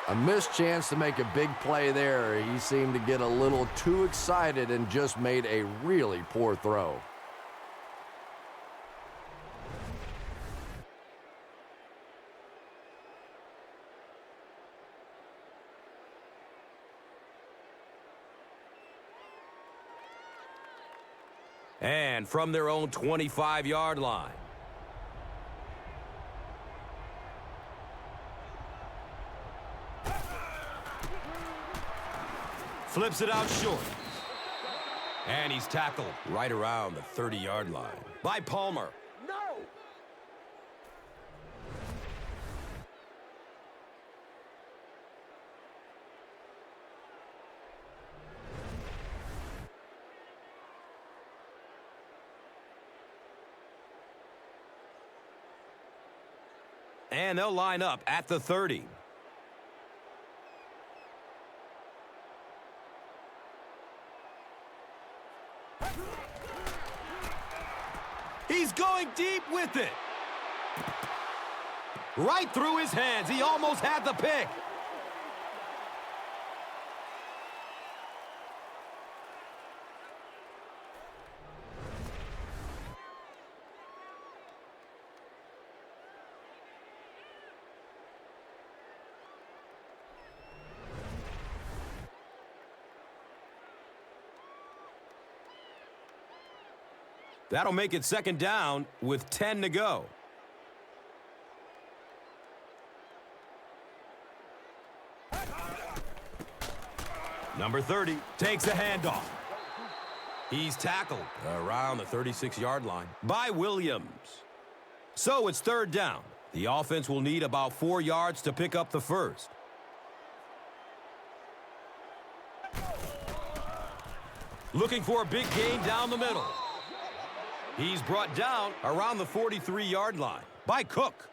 A missed chance to make a big play there. He seemed to get a little too excited and just made a really poor throw. And from their own 25-yard line. Flips it out short. And he's tackled right around the 30-yard line by Palmer. No! And they'll line up at the 30. He's going deep with it. Right through his hands. He almost had the pick. That'll make it second down with 10 to go. Number 30 takes a handoff. He's tackled around the 36-yard line by Williams. So it's third down. The offense will need about 4 yards to pick up the first. Looking for a big gain down the middle. He's brought down around the 43-yard line by Cook.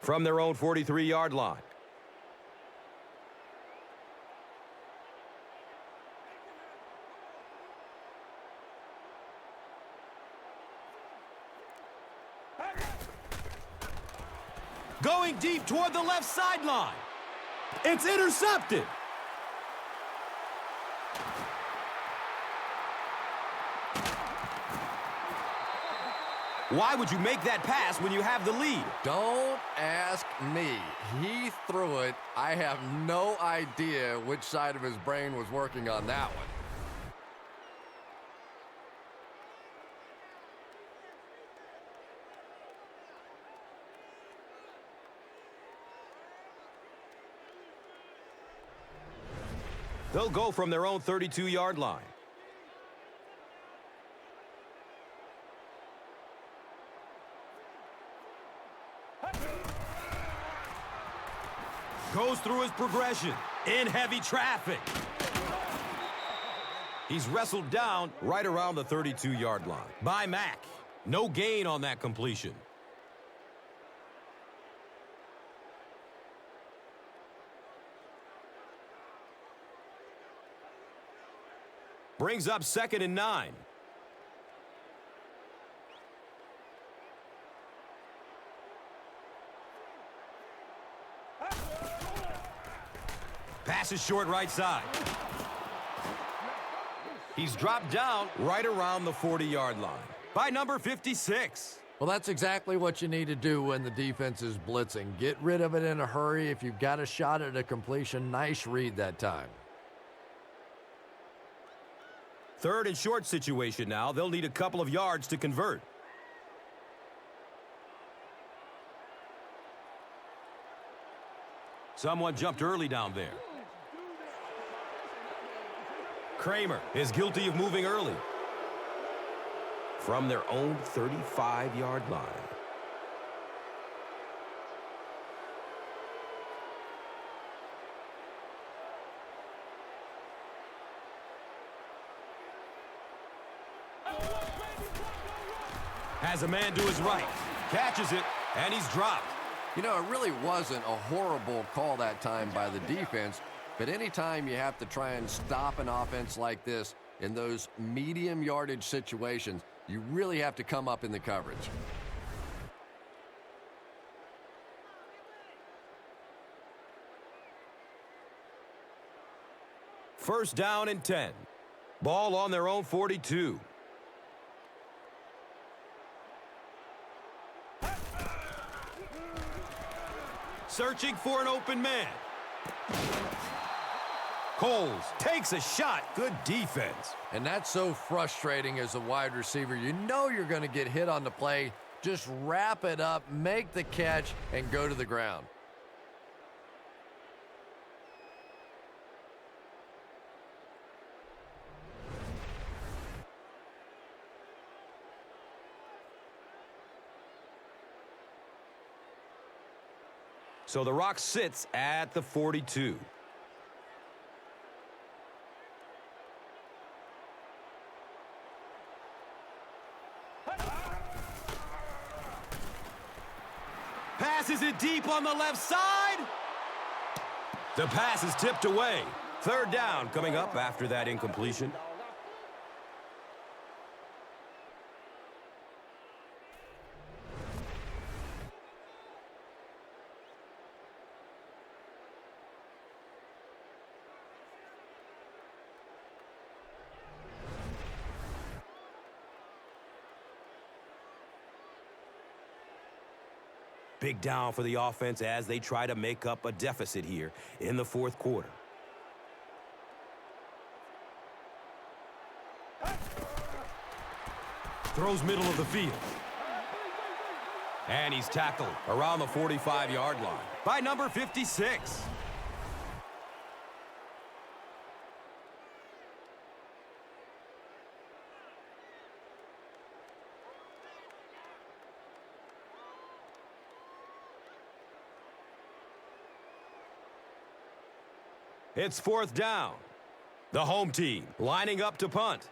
From their own 43-yard line. Going deep toward the left sideline. It's intercepted. Why would you make that pass when you have the lead? Don't ask me. He threw it. I have no idea which side of his brain was working on that one. They'll go from their own 32-yard line. Goes through his progression in heavy traffic. He's wrestled down right around the 32-yard line by Mack. No gain on that completion. Brings up 2nd and 9. Pass is short right side. He's dropped down right around the 40-yard line by number 56. Well, that's exactly what you need to do when the defense is blitzing. Get rid of it in a hurry. If you've got a shot at a completion, nice read that time. Third and short situation now. They'll need a couple of yards to convert. Someone jumped early down there. Kramer is guilty of moving early. From their own 35-yard line. Has a man to his right. Catches it, and he's dropped. You know, it really wasn't a horrible call that time by the defense, but anytime you have to try and stop an offense like this in those medium yardage situations, you really have to come up in the coverage. First down and 10. Ball on their own 42. Searching for an open man. pulls, takes a shot. Good defense. And that's so frustrating as a wide receiver. You know you're going to get hit on the play. Just wrap it up, make the catch, and go to the ground. So the Rock sits at the 42. Passes it deep on the left side. The pass is tipped away. Third down coming up after that incompletion. Big down for the offense as they try to make up a deficit here in the fourth quarter. Throws middle of the field. And he's tackled around the 45-yard line by number 56. It's fourth down. The home team lining up to punt.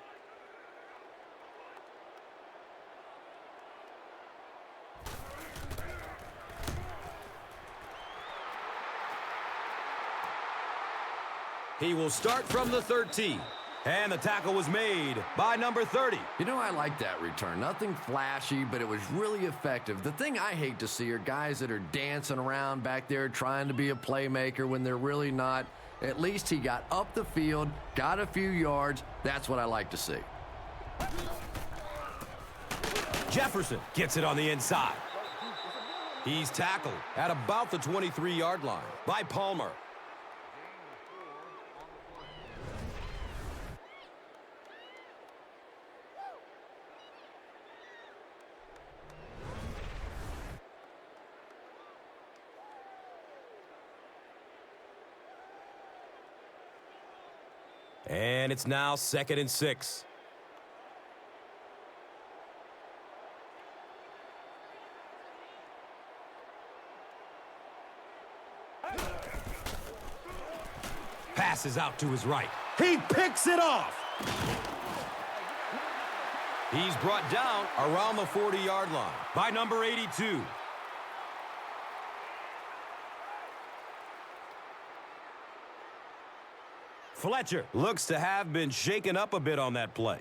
He will start from the 13. And the tackle was made by number 30. You know, I like that return. Nothing flashy, but it was really effective. The thing I hate to see are guys that are dancing around back there trying to be a playmaker when they're really not. At least he got up the field, got a few yards. That's what I like to see. Jefferson gets it on the inside. He's tackled at about the 23-yard line by Palmer. And it's now 2nd and 6. Passes out to his right. He picks it off. He's brought down around the 40-yard line by number 82. Fletcher looks to have been shaken up a bit on that play.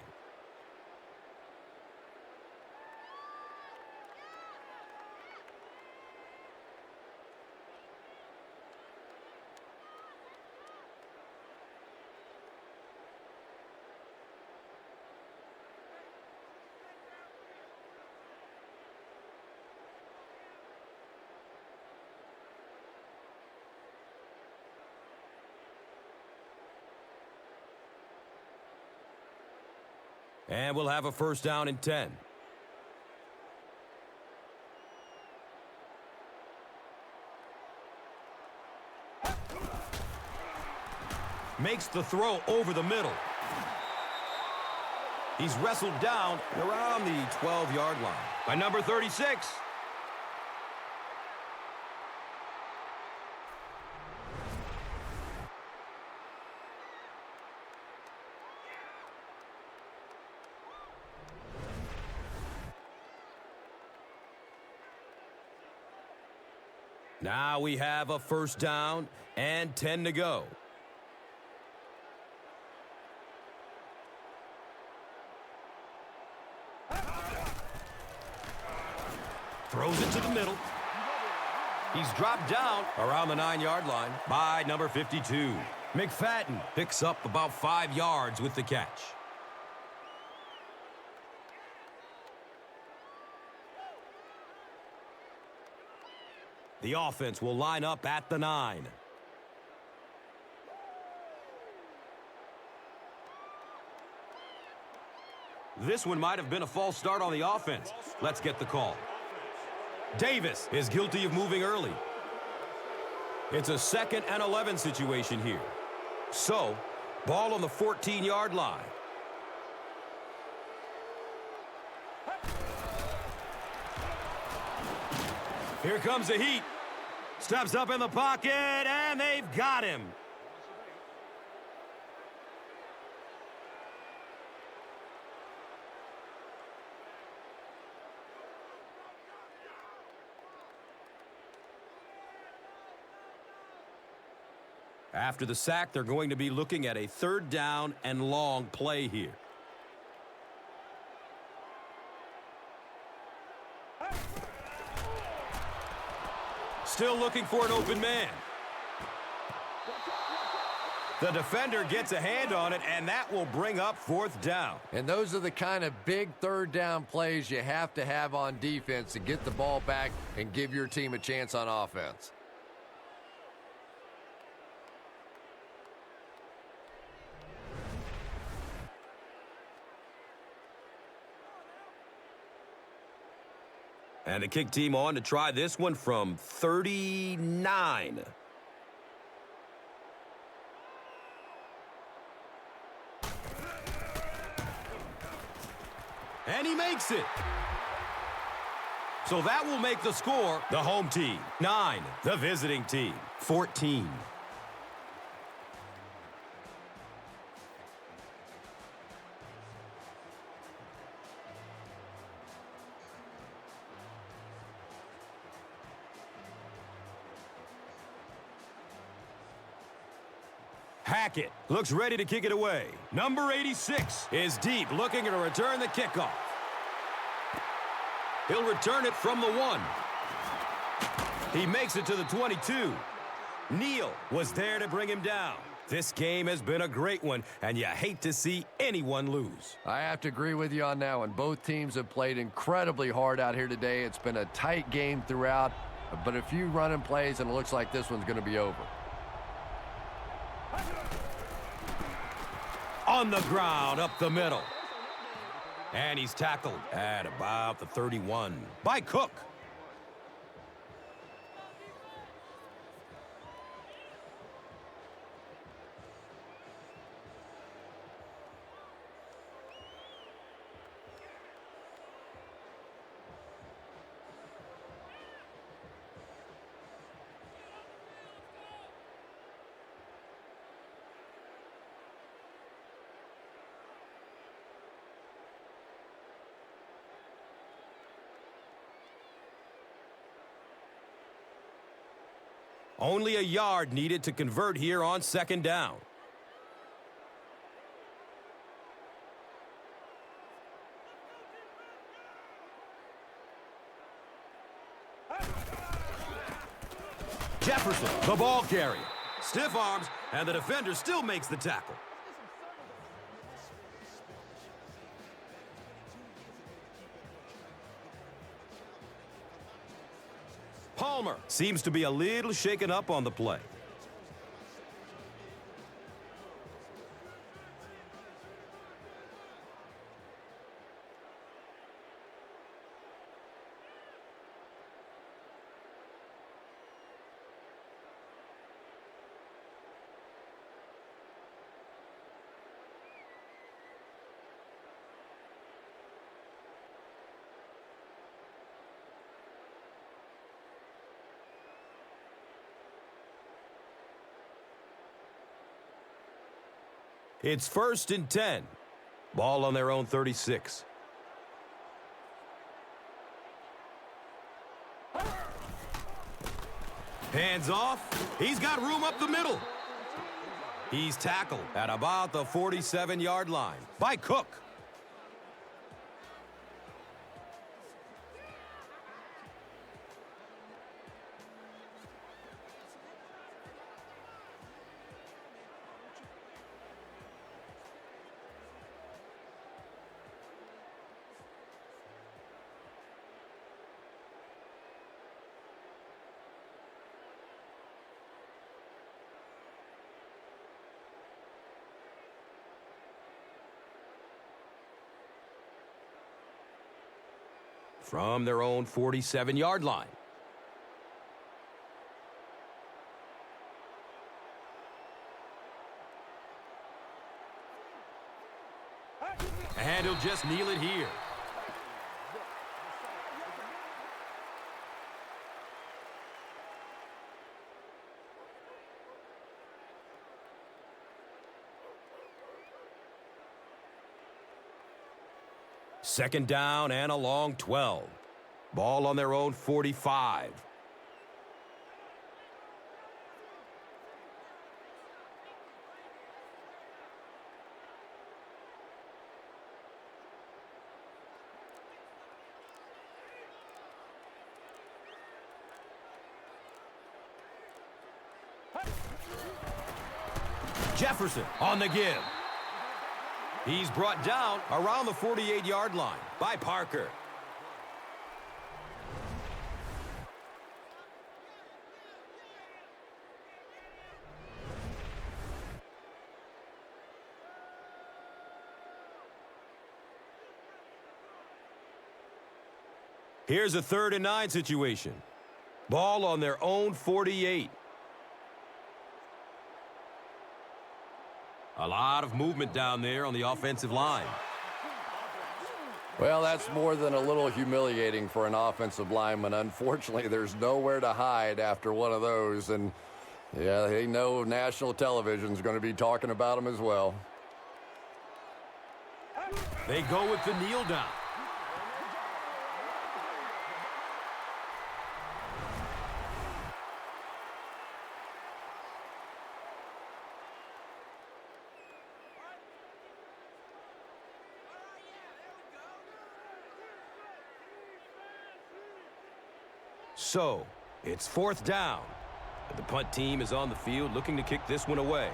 And we'll have a first down and 10. Makes the throw over the middle. He's wrestled down around the 12-yard line by number 36. Now we have a first down and 10 to go. Throws it to the middle. He's dropped down around the 9-yard line by number 52. McFadden picks up about 5 yards with the catch. The offense will line up at the 9. This one might have been a false start on the offense. Let's get the call. Davis is guilty of moving early. It's a 2nd and 11 situation here. So, ball on the 14-yard line. Here comes the heat. Steps up in the pocket, and they've got him. After the sack, they're going to be looking at a 3rd down and long play here. Still looking for an open man. The defender gets a hand on it, and that will bring up 4th down. And those are the kind of big 3rd down plays you have to have on defense to get the ball back and give your team a chance on offense. And the kick team on to try this one from 39. And he makes it. So that will make the score the home team 9, the visiting team 14. Hackett looks ready to kick it away. Number 86 is deep, looking to return the kickoff. He'll return it from the 1. He makes it to the 22. Neal was there to bring him down. This game has been a great one, and you hate to see anyone lose. I have to agree with you on that one. Both teams have played incredibly hard out here today. It's been a tight game throughout, but a few running plays, and it looks like this one's going to be over. On the ground, up the middle. And he's tackled at about the 31 by Cook. Only a yard needed to convert here on 2nd down. Jefferson, the ball carrier. Stiff arms, and the defender still makes the tackle. Palmer seems to be a little shaken up on the play. It's 1st and 10. Ball on their own 36. Hands off. He's got room up the middle. He's tackled at about the 47-yard line by Cook. from their own 47-yard line. And he'll just kneel it here. Second down and a long 12. Ball on their own 45. Jefferson on the give. He's brought down around the 48-yard line by Parker. Here's a 3rd and 9 situation. Ball on their own 48. A lot of movement down there on the offensive line. Well, that's more than a little humiliating for an offensive lineman. Unfortunately, there's nowhere to hide after one of those. And, yeah, they know national television is going to be talking about them as well. They go with the kneel down. So, it's 4th down. The punt team is on the field looking to kick this one away.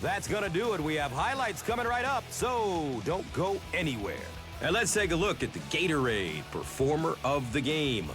That's going to do it. We have highlights coming right up, so don't go anywhere. And let's take a look at the Gatorade Performer of the Game.